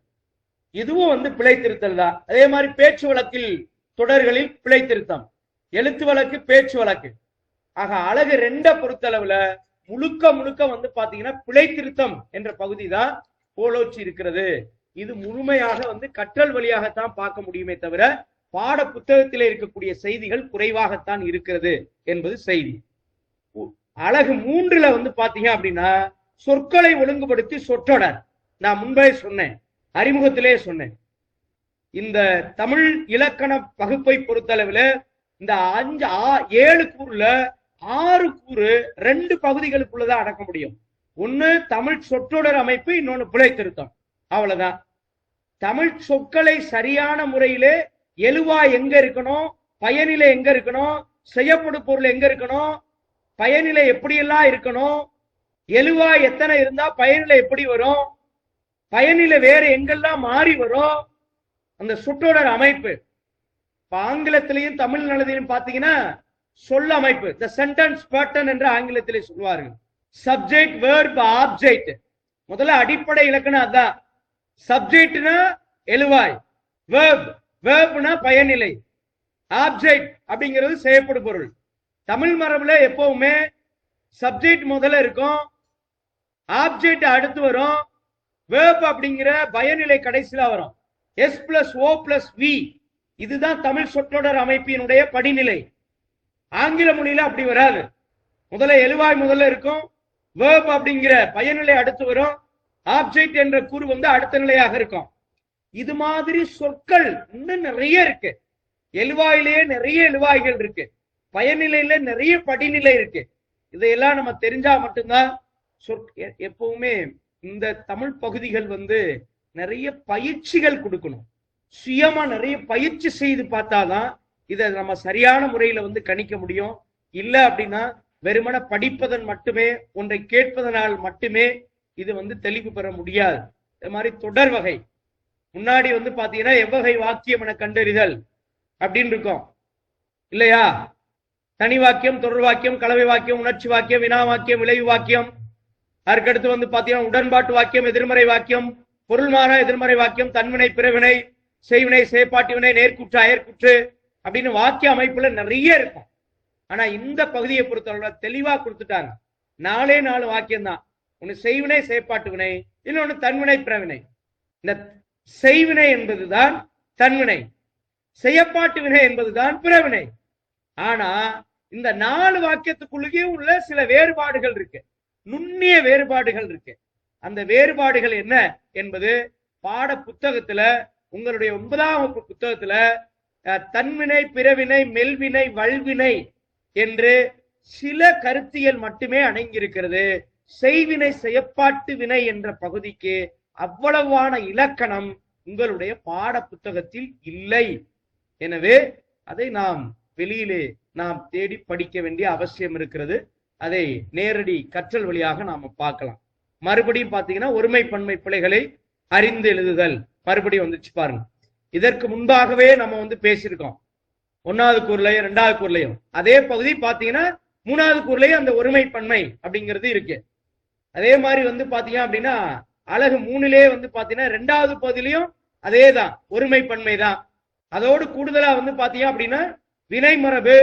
இதுவும் பிழை திருத்தல் தான். அதே மாதிரி பேச்சு வழக்கில் தொடர்களில் பிழை திருத்தம், எழுத்து வழக்கு, பேச்சு வழக்கு. ஆக அழகு 2 பொறுத்தளவுல முழுக்க முழுக்க பாத்தீங்கன்னா பிழை திருத்தம் என்ற பகுதி தான் கோலோச்சி இருக்கிறது. இது முழுமையாக கற்றல் வழியாகத்தான் பார்க்க முடியுமே தவிர பாட புத்தகத்திலே இருக்கக்கூடிய செய்திகள் குறைவாகத்தான் இருக்கிறது என்பது செய்தி. அழகு 3ல பாத்தீங்க அப்படின்னா சொற்களை ஒழுங்குபடுத்தி சொற்றொடர். நான் முன்பே சொன்னேன், அறிமுகத்திலே சொன்னேன். இந்த தமிழ் இலக்கண வகுப்பை பொறுத்தளவில் இந்த 7 கூறுல 6 கூறு 2 பகுதிகளுக்குள்ளதான் அடக்க முடியும். ஒண்ணு தமிழ் சொற்றொடர் அமைப்பு, இன்னொன்னு பிழை திருத்தம். அவ்வளவுதான். தமிழ் சொற்களை சரியான முறையிலே எழுவா எங்க இருக்கணும், பயனிலை எங்க இருக்கணும், செய்யப்படும் பொருள் எங்க இருக்கணும், பயனிலை எப்படியெல்லாம் இருக்கணும், எழுவா எத்தனை இருந்தா பயனிலை எப்படி வரும், பயனிலை வேற எங்கெல்லாம் மாறி வரும், அந்த சொற்றொடர் அமைப்பு. ஆங்கிலத்திலையும் தமிழ் நிலத்திலையும் பாத்தீங்கன்னா சொல் அமைப்பு, த சென்டென்ஸ் பேட்டர்ன் என்று ஆங்கிலத்திலே சொல்வார்கள். Subject, verb, object. முதல்ல அடிப்படை இலக்கணம் அதான். சப்ஜெக்ட்னா எழுவாய், வெர்ப்னா பயனிலை, ஆப்ஜெக்ட் அப்படிங்கிறது செய்யப்படும் பொருள். தமிழ் மரபுல எப்பவுமே சப்ஜெக்ட் முதல்ல இருக்கும், ஆப்ஜெக்ட் அடுத்து வரும், வெர்ப் அப்படிங்கிற பயனிலை கடைசியில வரும். S+O+V இதுதான் தமிழ் சொற்றொடர் அமைப்பினுடைய படிநிலை. ஆங்கில மொழியில அப்படி வராது. முதல்ல எழுவாய் முதல்ல இருக்கும், வேர்ப் அப்படிங்கிற பயனிலை அடுத்து வரும், ஆப்ஜெக்ட் என்ற கூறு வந்து அடுத்த நிலையாக இருக்கும். இது மாதிரி சொற்கள் இன்னும் நிறைய இருக்கு. எழுவாயிலேயே நிறைய எழுவாய்கள் இருக்கு, பயனிலையில நிறைய படிநிலை இருக்கு. இதையெல்லாம் நம்ம தெரிஞ்சா மட்டும்தான் எப்பவுமே இந்த தமிழ் பகுதிகள் வந்து நிறைய பயிற்சிகள் கொடுக்கணும். சுயமா நிறைய பயிற்சி செய்து பார்த்தாதான் இதை நம்ம சரியான முறையில வந்து கணிக்க முடியும். இல்ல அப்படின்னா வெறுமன படிப்பதன் மட்டுமே, ஒன்றை கேட்பதனால் மட்டுமே இது வந்து தெளிவு பெற முடியாது. இது மாதிரி தொடர் வகை முன்னாடி வந்து பாத்தீங்கன்னா எவ்வகை வாக்கியம் என கண்டறிதல் அப்படின்னு இருக்கும் இல்லையா? தனி வாக்கியம், தொடர் வாக்கியம், கலவை வாக்கியம், உணர்ச்சி வாக்கியம், வினா வாக்கியம், விளைவு வாக்கியம். அதுக்கடுத்து வந்து பாத்தீங்கன்னா உடன்பாட்டு வாக்கியம், எதிர்மறை வாக்கியம், பொருள் மாறா எதிர்மறை வாக்கியம், தன்வினை, பிறவினை, செய்வினை, செயற்பாட்டு வினை, நேர்குற்று, அயற்குற்று அப்படின்னு வாக்கிய அமைப்புல நிறைய இருக்கும். ஆனா இந்த பகுதியை பொறுத்தவரை தெளிவா கொடுத்துட்டாங்க. 4 வாக்கியம் தான். ஒன்னு செய்வினை, செயற்பாட்டு வினை, இன்னொன்னு தன்வினை, பிறவினை. இந்த செய்வினை என்பதுதான் தன்வினை, செயற்பாட்டு வினை என்பதுதான் பிறவினை. ஆனா இந்த 4 வாக்கியத்துக்குள்ளேயே உள்ள சில வேறுபாடுகள் இருக்கு, நுண்ணிய வேறுபாடுகள் இருக்கு. அந்த வேறுபாடுகள் என்ன என்பது பாட புத்தகத்துல, உங்களுடைய 9ஆம் வகுப்பு புத்தகத்துல தன்வினை, பிறவினை, மெல்வினை, வல்வினை என்று சில கருத்தியல் மட்டுமே அடங்கியிருக்கிறது. செய்வினை, செயற்பாட்டு வினை என்ற பகுதிக்கு அவ்வளவான இலக்கணம் உங்களுடைய பாட புத்தகத்தில் இல்லை. எனவே அதை நாம் வெளியிலே நாம் தேடி படிக்க வேண்டிய அவசியம் இருக்கிறது. அதை நேரடி கற்றல் வழியாக நாம பார்க்கலாம். மறுபடியும் பாத்தீங்கன்னா ஒருமை பன்மை பிழைகளை அறிந்து எழுதுதல் மறுபடியும் வந்துச்சு பாருங்க. இதற்கு முன்பாகவே நம்ம வந்து பேசியிருக்கோம், 1வது கூறுலையும் 2வது கூறுலையும். அதே பகுதி பாத்தீங்கன்னா 3வது கூறுலையும் அந்த ஒருமை பன்மை அப்படிங்கிறது இருக்கு. அதே மாதிரி வந்து பாத்தீங்க அப்படின்னா அலகு 3லே வந்து பாத்தீங்கன்னா 2வது பகுதியிலையும் அதே தான், ஒருமை பன்மை தான். அதோடு கூடுதலா வந்து பாத்தீங்க அப்படின்னா வினைமரபு,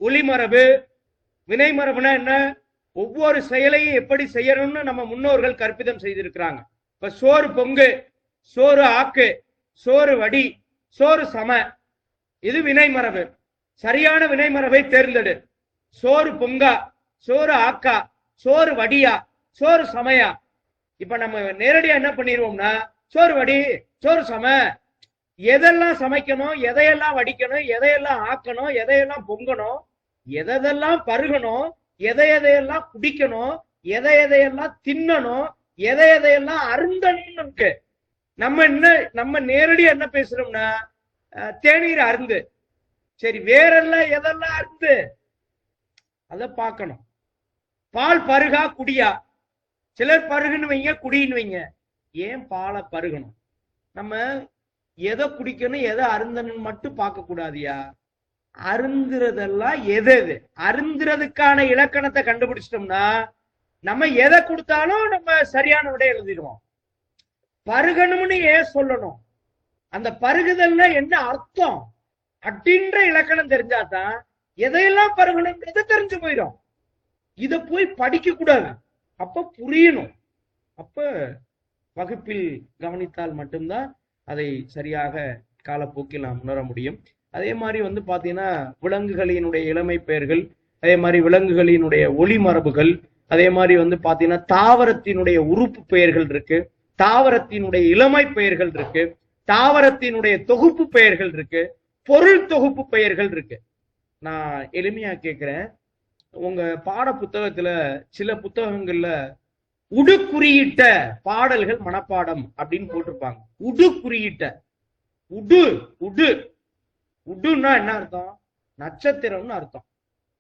ஒளிமரபு. வினைமரபுனா என்ன? ஒவ்வொரு செயலையும் எப்படி செய்யணும்னு நம்ம முன்னோர்கள் கற்பிதம் செய்திருக்கிறாங்க. இப்ப சோறு பொங்கு, சோறு ஆக்கு, சோறு வடி, சோறு சம, இது வினைமரபு. சரியான வினைமரபை தேர்ந்தெடு. சோறு பொங்கா, சோறு ஆக்கா, சோறு வடியா, சோறு சமையா. இப்ப நம்ம நேரடியா என்ன பண்ணிடுவோம்னா சோறு வடி, சோறு சம, எதெல்லாம் சமைக்கணும், எதையெல்லாம் வடிக்கணும், எதையெல்லாம் ஆக்கணும், எதையெல்லாம் பொங்கணும், எதெல்லாம் பருகணும், எதையெல்லாம் குடிக்கணும், எதையெல்லாம் தின்னணும், எதையெல்லாம் அருந்தணும் இருக்கு. நம்ம நேரடியா என்ன பேசுறோம்னா தேநீர் அருந்து. சரி, வேறெல்லாம் எதெல்லாம் அருந்து அத பார்க்கணும். பால் பருகா குடியா? சிலர் பருகுன்னு வைங்க, குடின்னு வைங்க. ஏன் பாலை பருகணும்? நம்ம எதை குடிக்கணும், எதை அருந்தணும் மட்டும் பார்க்க கூடாதியா? அருந்துறதெல்லாம் எது? அருந்துறதுக்கான இலக்கணத்தை கண்டுபிடிச்சிட்டோம்னா நம்ம எதை கொடுத்தாலும் நம்ம சரியான விட எழுதிடுவோம். பருகணும்னு ஏன் சொல்லணும், அந்த பருகுதல்ல என்ன அர்த்தம் அப்படின்ற இலக்கணம் தெரிஞ்சாதான் எதையெல்லாம் பருகணும்ன்றது தெரிஞ்சு போயிடும். இத போய் படிக்க கூடாது, அப்ப புரியணும். அப்ப வகுப்பில் கவனித்தால் மட்டும்தான் அதை சரியாக காலப்போக்கில் நாம் உணர முடியும். அதே மாதிரி வந்து பாத்தீங்கன்னா விலங்குகளினுடைய இளமை பெயர்கள், அதே மாதிரி விலங்குகளினுடைய ஒளி மரபுகள், அதே மாதிரி வந்து பாத்தீங்கன்னா தாவரத்தினுடைய உறுப்பு பெயர்கள் இருக்கு, தாவரத்தினுடைய இளமை பெயர்கள் இருக்கு, தாவரத்தினுடைய தொகுப்பு பெயர்கள் இருக்கு, பொருள் தொகுப்பு பெயர்கள் இருக்கு. நான் எளிமையா கேட்கிறேன், உங்க பாட புத்தகத்துல சில புத்தகங்கள்ல உடு குறியிட்ட பாடல்கள் மனப்பாடம் அப்படின்னு போட்டிருப்பாங்க. உடு குறியிட்ட, உடு உடு உடுன்னா என்ன அர்த்தம்? நட்சத்திரம்னு அர்த்தம்.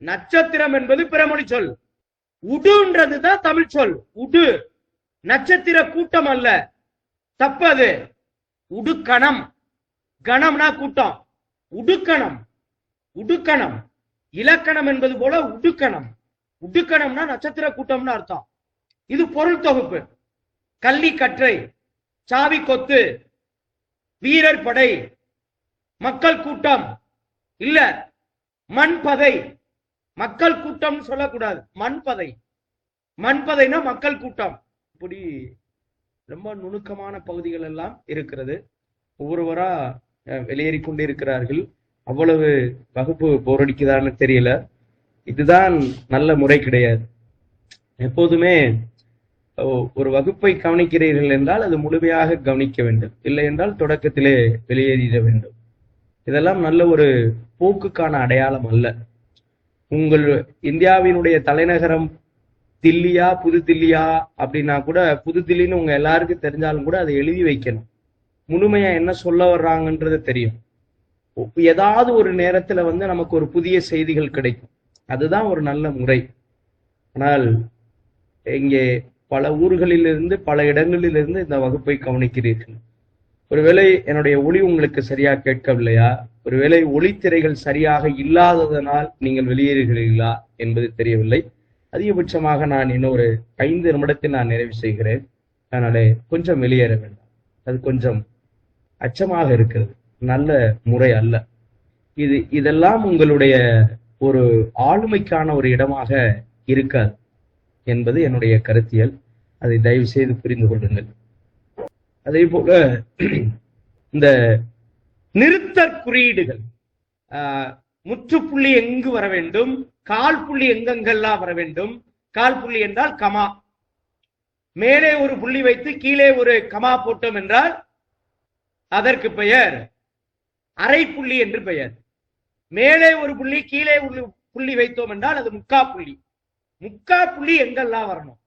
நட்சத்திரம் என்பது பிறமொழி சொல், உடுன்றதுதான் தமிழ் சொல். உடு நட்சத்திர கூட்டம் அல்ல, தப்பது. உடுக்கணம், கணம்னா கூட்டம், உடுக்கணம். உடுக்கணம் இலக்கணம் என்பது போல உடுக்கணம். உடுக்கணம்னா நட்சத்திர கூட்டம்னு அர்த்தம். இது பொருள் தொகுப்பு. கள்ளி கற்றை, சாவி கொத்து, வீரர் படை, மக்கள் கூட்டம் இல்ல மண்பதை. மக்கள் கூட்டம் சொல்லக்கூடாது, மண்பதை. மண்பதைனா மக்கள் கூட்டம். இப்படி ரொம்ப நுணுக்கமான பகுதிகள் எல்லாம் இருக்கிறது. ஒவ்வொருவரா வெளியேறி கொண்டே இருக்கிறார்கள். அவ்வளவு வகுப்பு போரடிக்குதான்னு தெரியல. இதுதான் நல்ல முறை கிடையாது. எப்போதுமே ஒரு வகுப்பை கவனிக்கிறீர்கள் என்றால் அது முழுமையாக கவனிக்க வேண்டும், இல்லை என்றால் தொடக்கத்திலே வெளியேறிட வேண்டும். இதெல்லாம் நல்ல ஒரு போக்குக்கான அடையாளம் அல்ல. உங்கள் இந்தியாவினுடைய தலைநகரம் தில்லியா புது தில்லியா அப்படின்னா கூட, புது தில்லின்னு உங்க எல்லாருக்கும் தெரிஞ்சாலும் கூட அதை எழுதி வைக்கணும். முழுமையா என்ன சொல்ல வர்றாங்கன்றது தெரியும். ஏதாவது ஒரு நேரத்துல நமக்கு ஒரு புதிய செய்திகள் கிடைக்கும். அதுதான் ஒரு நல்ல முறை. ஆனால் இங்கே பல ஊர்களிலிருந்து பல இடங்களிலிருந்து இந்த வகுப்பை கவனிக்கிறீர்கள். ஒருவேளை என்னுடைய ஒளி உங்களுக்கு சரியா கேட்கவில்லையா, ஒருவேளை ஒளித்திரைகள் சரியாக இல்லாததனால் நீங்கள் வெளியேறுகிறீர்களா என்பது தெரியவில்லை. அதிகபட்சமாக நான் இன்னொரு 5 நிமிடத்தில் நான் நிறைவு செய்கிறேன். அதனாலே கொஞ்சம் வெளியேற வேண்டாம். அது கொஞ்சம் அச்சமாக இருக்கிறது, நல்ல முறை அல்ல. இதெல்லாம் உங்களுடைய ஒரு ஆளுமைக்கான ஒரு இடமாக இருக்காது என்பது என்னுடைய கருத்தியல். அதை தயவு செய்து புரிந்து கொள்ளுங்கள். அதே போல இந்த நிறுத்தற் குறியீடுகள், முற்றுப்புள்ளி எங்கு வர வேண்டும், கால் புள்ளி எங்கெங்கெல்லாம் வர வேண்டும். கால் புள்ளி என்றால் கமா. மேலே ஒரு புள்ளி வைத்து கீழே ஒரு கமா போட்டோம் என்றால் அதற்கு பெயர் அரை புள்ளி என்று பெயர். மேலே ஒரு புள்ளி கீழே ஒரு புள்ளி வைத்தோம் என்றால் அது முக்கா புள்ளி. முக்கா புள்ளி எங்கெல்லாம் வரணும்,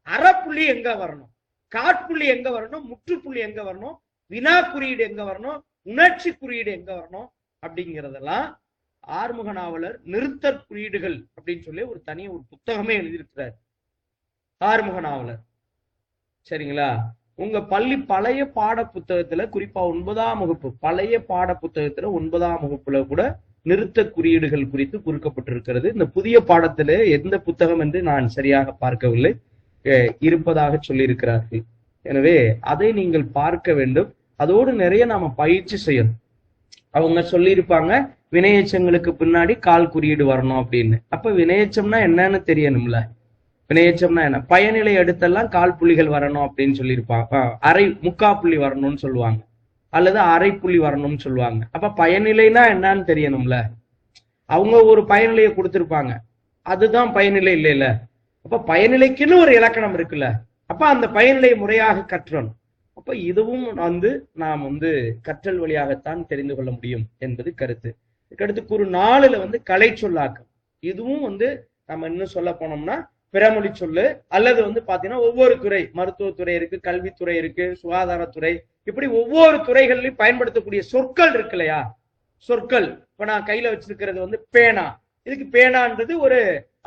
அரை புள்ளி எங்க வரணும், காட்புள்ளி எங்க வரணும், முற்றுப்புள்ளி எங்க வரணும், வினா குறியீடு எங்க வரணும், உணர்ச்சி குறியீடு எங்க வரணும் அப்படிங்கிறதெல்லாம் ஆறுமுக நாவலர் நிறுத்தற் குறியீடுகள் அப்படின்னு சொல்லி ஒரு தனி ஒரு புத்தகமே எழுதியிருக்கிறார் ஆறுமுக நாவலர். சரிங்களா? உங்க பள்ளி பழைய பாட புத்தகத்துல, குறிப்பா 9ஆம் வகுப்பு பழைய பாட புத்தகத்துல 9ஆம் வகுப்புல கூட நிறுத்த குறியீடுகள் குறித்து குறிக்கப்பட்டிருக்கிறது. இந்த புதிய பாடத்திலே எந்த புத்தகம் என்று நான் சரியாக பார்க்கவில்லை, இருப்பதாக சொல்லியிருக்கிறார்கள். எனவே அதை நீங்கள் பார்க்க வேண்டும். அதோடு நிறைய நாம பயிற்சி செய்யணும். அவங்க சொல்லியிருப்பாங்க வினையெச்சங்களுக்கு பின்னாடி கால் குறியீடு வரணும் அப்படின்னு. அப்ப வினையெச்சம்னா என்னன்னு தெரியணும்ல. வினையெச்சம்னா என்ன? பயனிலை அடுத்தெல்லாம் கால் புள்ளிகள் வரணும் அப்படின்னு சொல்லியிருப்பாங்க. முக்கா புள்ளி வரணும்னு சொல்லுவாங்க, அல்லது அரை புள்ளி வரணும்னு சொல்லுவாங்க. அப்ப பயனிலைனா என்னன்னு தெரியணும்ல. அவங்க ஒரு பயனிலையை கொடுத்திருப்பாங்க, அதுதான் பயனிலை இல்லைல்ல. அப்ப பயனிலைக்குன்னு ஒரு இலக்கணம் இருக்குல்ல. அப்ப அந்த பயனிலை முறையாக கற்றணும். அப்ப இதுவும் நாம் கற்றல் வழியாகத்தான் தெரிந்து கொள்ள முடியும் என்பது கருத்து. இதுக்கடுத்து கூறு 4ல கலை சொல்லாக்கம். இதுவும் நம்ம இன்னும் சொல்ல போனோம்னா பிறமொழி சொல்லு, அல்லது பாத்தீங்கன்னா ஒவ்வொரு துறை, மருத்துவத்துறை இருக்கு, கல்வித்துறை இருக்கு, சுகாதாரத்துறை, இப்படி ஒவ்வொரு துறைகளிலும் பயன்படுத்தக்கூடிய சொற்கள் இருக்கு இல்லையா. சொற்கள் இப்ப நான் கையில வச்சிருக்கிறது பேனா. இதுக்கு பேனான்றது ஒரு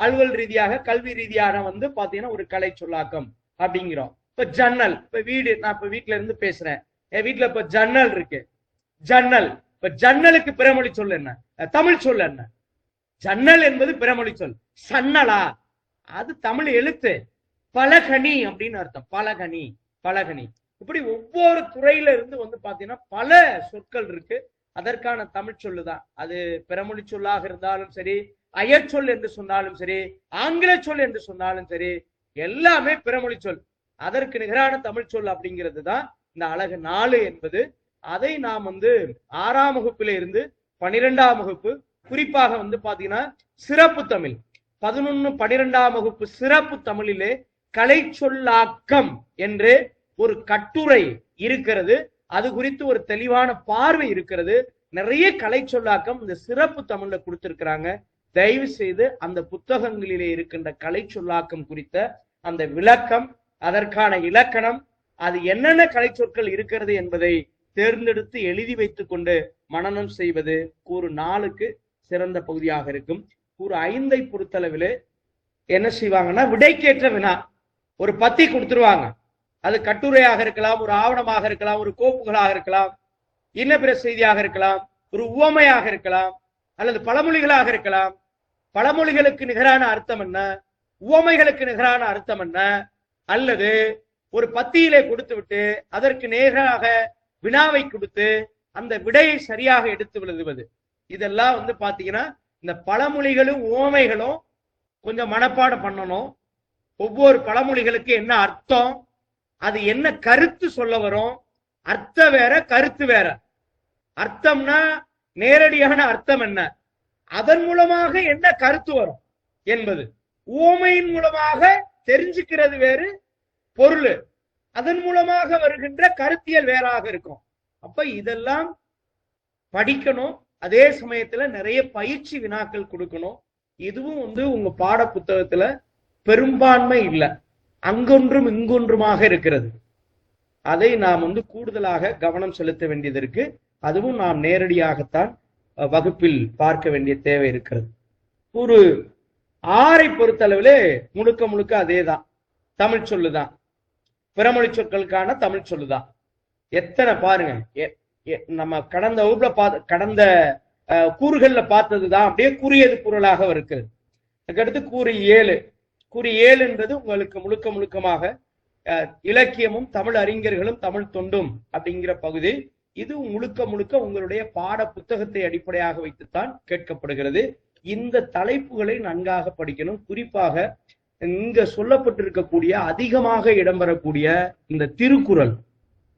அலுவல் ரீதியாக கல்வி ரீதியான பாத்தீங்கன்னா ஒரு கலை சொல்லாக்கம் அப்படிங்கிறோம். இப்ப ஜன்னல், இப்ப வீடு, நான் இப்ப வீட்டுல இருந்து பேசுறேன், என் வீட்டுல இப்ப ஜன்னல் இருக்கு. ஜன்னல், இப்ப ஜன்னலுக்கு பிறமொழி சொல் என்ன, தமிழ் சொல் என்ன? ஜன்னல் என்பது பிறமொழி சொல். சன்னலா, அது தமிழ் எழுத்து. பலகனி அப்படின்னு அர்த்தம். பலகனி, பலகனி. இப்படி ஒவ்வொரு துறையில இருந்து பாத்தீங்கன்னா பல சொற்கள் இருக்கு. அதற்கான தமிழ் சொல்லுதான். அது பிறமொழி சொல்லாக இருந்தாலும் சரி, அயற்சொல் என்று சொன்னாலும் சரி, ஆங்கில சொல் என்று சொன்னாலும் சரி, எல்லாமே பிறமொழி சொல். அதற்கு நிகரான தமிழ் சொல் அப்படிங்கிறது தான் இந்த அழகு 4 என்பது. அதை நாம் 6ஆம் வகுப்பில இருந்து 12ஆம் வகுப்பு, குறிப்பாக பாத்தீங்கன்னா சிறப்பு தமிழ் 11, 12ஆம் வகுப்பு சிறப்பு தமிழிலே கலை சொல்லாக்கம் என்று ஒரு கட்டுரை இருக்கிறது. அது குறித்து ஒரு தெளிவான பார்வை இருக்கிறது. நிறைய கலை சொல்லாக்கம் இந்த சிறப்பு தமிழ்ல கொடுத்திருக்கிறாங்க. தயவு செய்து அந்த புத்தகங்களிலே இருக்கின்ற கலை சொல்லாக்கம் குறித்த அந்த விளக்கம், அதற்கான இலக்கணம், அது என்னென்ன கலை சொற்கள் இருக்கிறது என்பதை தேர்ந்தெடுத்து எழுதி வைத்துக் கொண்டு மனனம் செய்வது கூறு 4க்கு சிறந்த பகுதியாக இருக்கும். கூறு 5ஐ பொறுத்தளவிலே என்ன செய்வாங்கன்னா விடைக்கேற்ற வினா ஒரு பத்தி கொடுத்துருவாங்க. அது கட்டுரையாக இருக்கலாம், ஒரு ஆவணமாக இருக்கலாம், ஒரு கோப்புகளாக இருக்கலாம், இன்ன பிற செய்தியாக இருக்கலாம், ஒரு உவமையாக இருக்கலாம், அல்லது பழமொழிகளாக இருக்கலாம். பழமொழிகளுக்கு நிகரான அர்த்தம் என்ன, உவமைகளுக்கு நிகரான அர்த்தம் என்ன, அல்லது ஒரு பத்தியிலே கொடுத்து விட்டு அதற்கு நேராக வினாவை கொடுத்து அந்த விடையை சரியாக எடுத்து எழுதுவது. இதெல்லாம் பாத்தீங்கன்னா இந்த பழமொழிகளும் உவமைகளும் கொஞ்சம் மனப்பாடம் பண்ணணும். ஒவ்வொரு பழமொழிகளுக்கு என்ன அர்த்தம், அது என்ன கருத்து சொல்ல வரும், அர்த்தம் வேற கருத்து வேற. அர்த்தம்னா நேரடியான அர்த்தம் என்ன, அதன் மூலமாக என்ன கருத்து வரும், என்பது. உவமையின் மூலமாக தெரிஞ்சுக்கிறது வேறு, பொருள் அதன் மூலமாக வருகின்ற கருத்தியல் வேறாக இருக்கும். அப்ப இதெல்லாம் படிக்கணும். அதே சமயத்துல நிறைய பயிற்சி வினாக்கள் கொடுக்கணும். இதுவும் உங்க பாட புத்தகத்துல பெரும்பான்மை இல்லை, அங்கொன்றும் இங்கொன்றுமாக இருக்கிறது. அதை நாம் கூடுதலாக கவனம் செலுத்த வேண்டியது இருக்கு. அதுவும் நாம் நேரடியாகத்தான் வகுப்பில் பார்க்க வேண்டிய தேவை இருக்கிறது. ஒரு 6 பொறுத்தளவிலே முழுக்க முழுக்க அதேதான், தமிழ் சொல்லுதான், பிறமொழி சொற்களுக்கான தமிழ் சொல்லுதான். எத்தனை பாருங்க, நம்ம கடந்த வகுப்புல கடந்த கூறுகள்ல பார்த்ததுதான் அப்படியே கூறியது குரலாக இருக்கிறது. அதுக்கடுத்து கூறு 7. கூறு 7 உங்களுக்கு முழுக்க முழுக்கமாக இலக்கியமும் தமிழ் அறிஞர்களும் தமிழ் தொண்டும் அப்படிங்கிற பகுதி. இது முழுக்க முழுக்க உங்களுடைய பாட புத்தகத்தை அடிப்படையாக வைத்துத்தான் கேட்கப்படுகிறது. இந்த தலைப்புகளை நன்காக படிக்கணும். குறிப்பாக இங்க சொல்லப்பட்டிருக்கக்கூடிய அதிகமாக இடம்பெறக்கூடிய இந்த திருக்குறள்,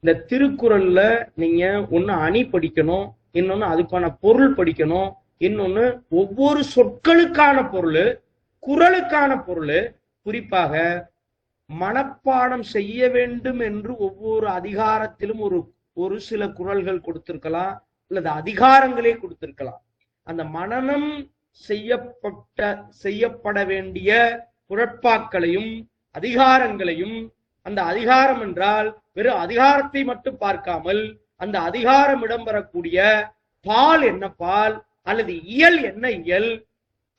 இந்த திருக்குறள்ல நீங்க ஒண்ணு அணி படிக்கணும், இன்னொன்னு அதுக்கான பொருள் படிக்கணும், இன்னொன்னு ஒவ்வொரு சொற்களுக்கான பொருள், குறளுக்கான பொருள். குறிப்பாக மனப்பாடம் செய்ய வேண்டும் என்று ஒவ்வொரு அதிகாரத்திலும் ஒரு சில குறள்கள் கொடுத்திருக்கலாம், அல்லது அதிகாரங்களே கொடுத்திருக்கலாம். அந்த மனனம் செய்யப்பட வேண்டிய குறட்பாக்களையும் அதிகாரங்களையும், அந்த அதிகாரம் என்றால் வெறும் அதிகாரத்தை மட்டும் பார்க்காமல் அந்த அதிகாரம் இடம்பெறக்கூடிய பால் என்ன பால், அல்லது இயல் என்ன இயல்,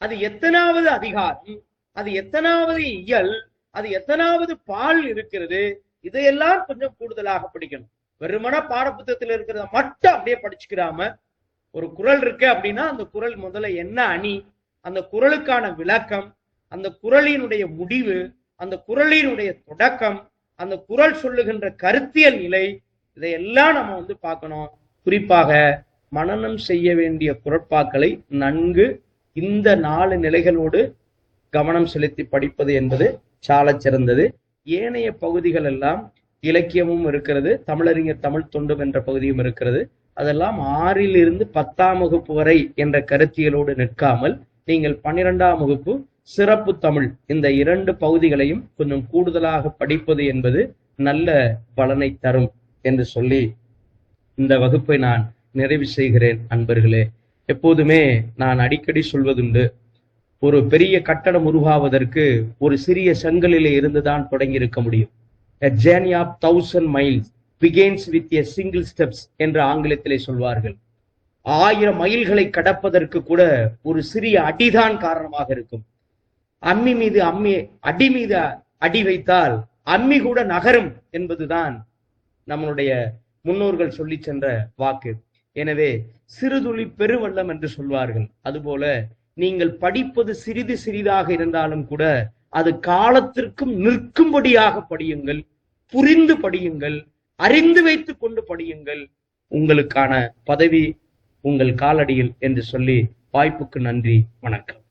அது எத்தனாவது அதிகாரம், அது எத்தனாவது இயல், அது எத்தனாவது பால் இருக்கிறது, இதையெல்லாம் கொஞ்சம் கூடுதலாக படிக்கணும். வெறுமன பாடப்புத்தகத்தில் இருக்கிறத மட்டும் அப்படியே படிச்சுக்கிறாம, ஒரு குறள் இருக்கு அப்படின்னா அந்த குறள் முதல்ல என்ன அணி, அந்த குறளுக்கான விளக்கம், அந்த குறளினுடைய முடிவு, அந்த குறளினுடைய தொடக்கம், அந்த குறள் சொல்லுகின்ற கருத்தியல் நிலை, இதையெல்லாம் நம்ம பார்க்கணும். குறிப்பாக மனனம் செய்ய வேண்டிய குறட்பாக்களை நன்கு இந்த 4 நிலைகளோடு கவனம் செலுத்தி படிப்பது என்பது சாலச் சிறந்தது. ஏனைய பகுதிகள் எல்லாம் இலக்கியமும் இருக்கிறது, தமிழறிஞர் தமிழ் தொண்டும் என்ற பகுதியும் இருக்கிறது. அதெல்லாம் 6லிருந்து 10ஆம் வகுப்பு வரை என்ற கருத்தியலோடு நிற்காமல் நீங்கள் 12ஆம் வகுப்பு சிறப்பு தமிழ் இந்த 2 பகுதிகளையும் கொஞ்சம் கூடுதலாக படிப்பது என்பது நல்ல பலனை தரும் என்று சொல்லி இந்த வகுப்பை நான் நிறைவு செய்கிறேன். அன்பர்களே, எப்போதுமே நான் அடிக்கடி சொல்வதுண்டு, ஒரு பெரிய கட்டடம் உருவாவதற்கு ஒரு சிறிய செங்கலிலே இருந்துதான் தொடங்கி இருக்க முடியும். A journey of 1000 miles begins with a single steps என்று ஆங்கிலத்திலே சொல்வார்கள். 1000 மைல்களை கடப்பதற்கு கூட ஒரு சிறிய அடிதான் காரணமாக இருக்கும். அம்மி மீது அடி மீது அடி வைத்தால் அம்மி கூட நகரும் என்பதுதான் நம்மளுடைய முன்னோர்கள் சொல்லி சென்ற வாக்கு. எனவே சிறுதுளி பெருவெள்ளம் என்று சொல்வார்கள். அதுபோல நீங்கள் படிப்பது சிறிது சிறிதாக இருந்தாலும் கூட அது காலத்திற்கும் நிற்கும்படியாக படியுங்கள், புரிந்து படியுங்கள், அறிந்து வைத்துக் கொண்டு படியுங்கள். உங்களுக்கான பதவி உங்கள் காலடியில் என்று சொல்லி வாய்ப்புக்கு நன்றி. வணக்கம்.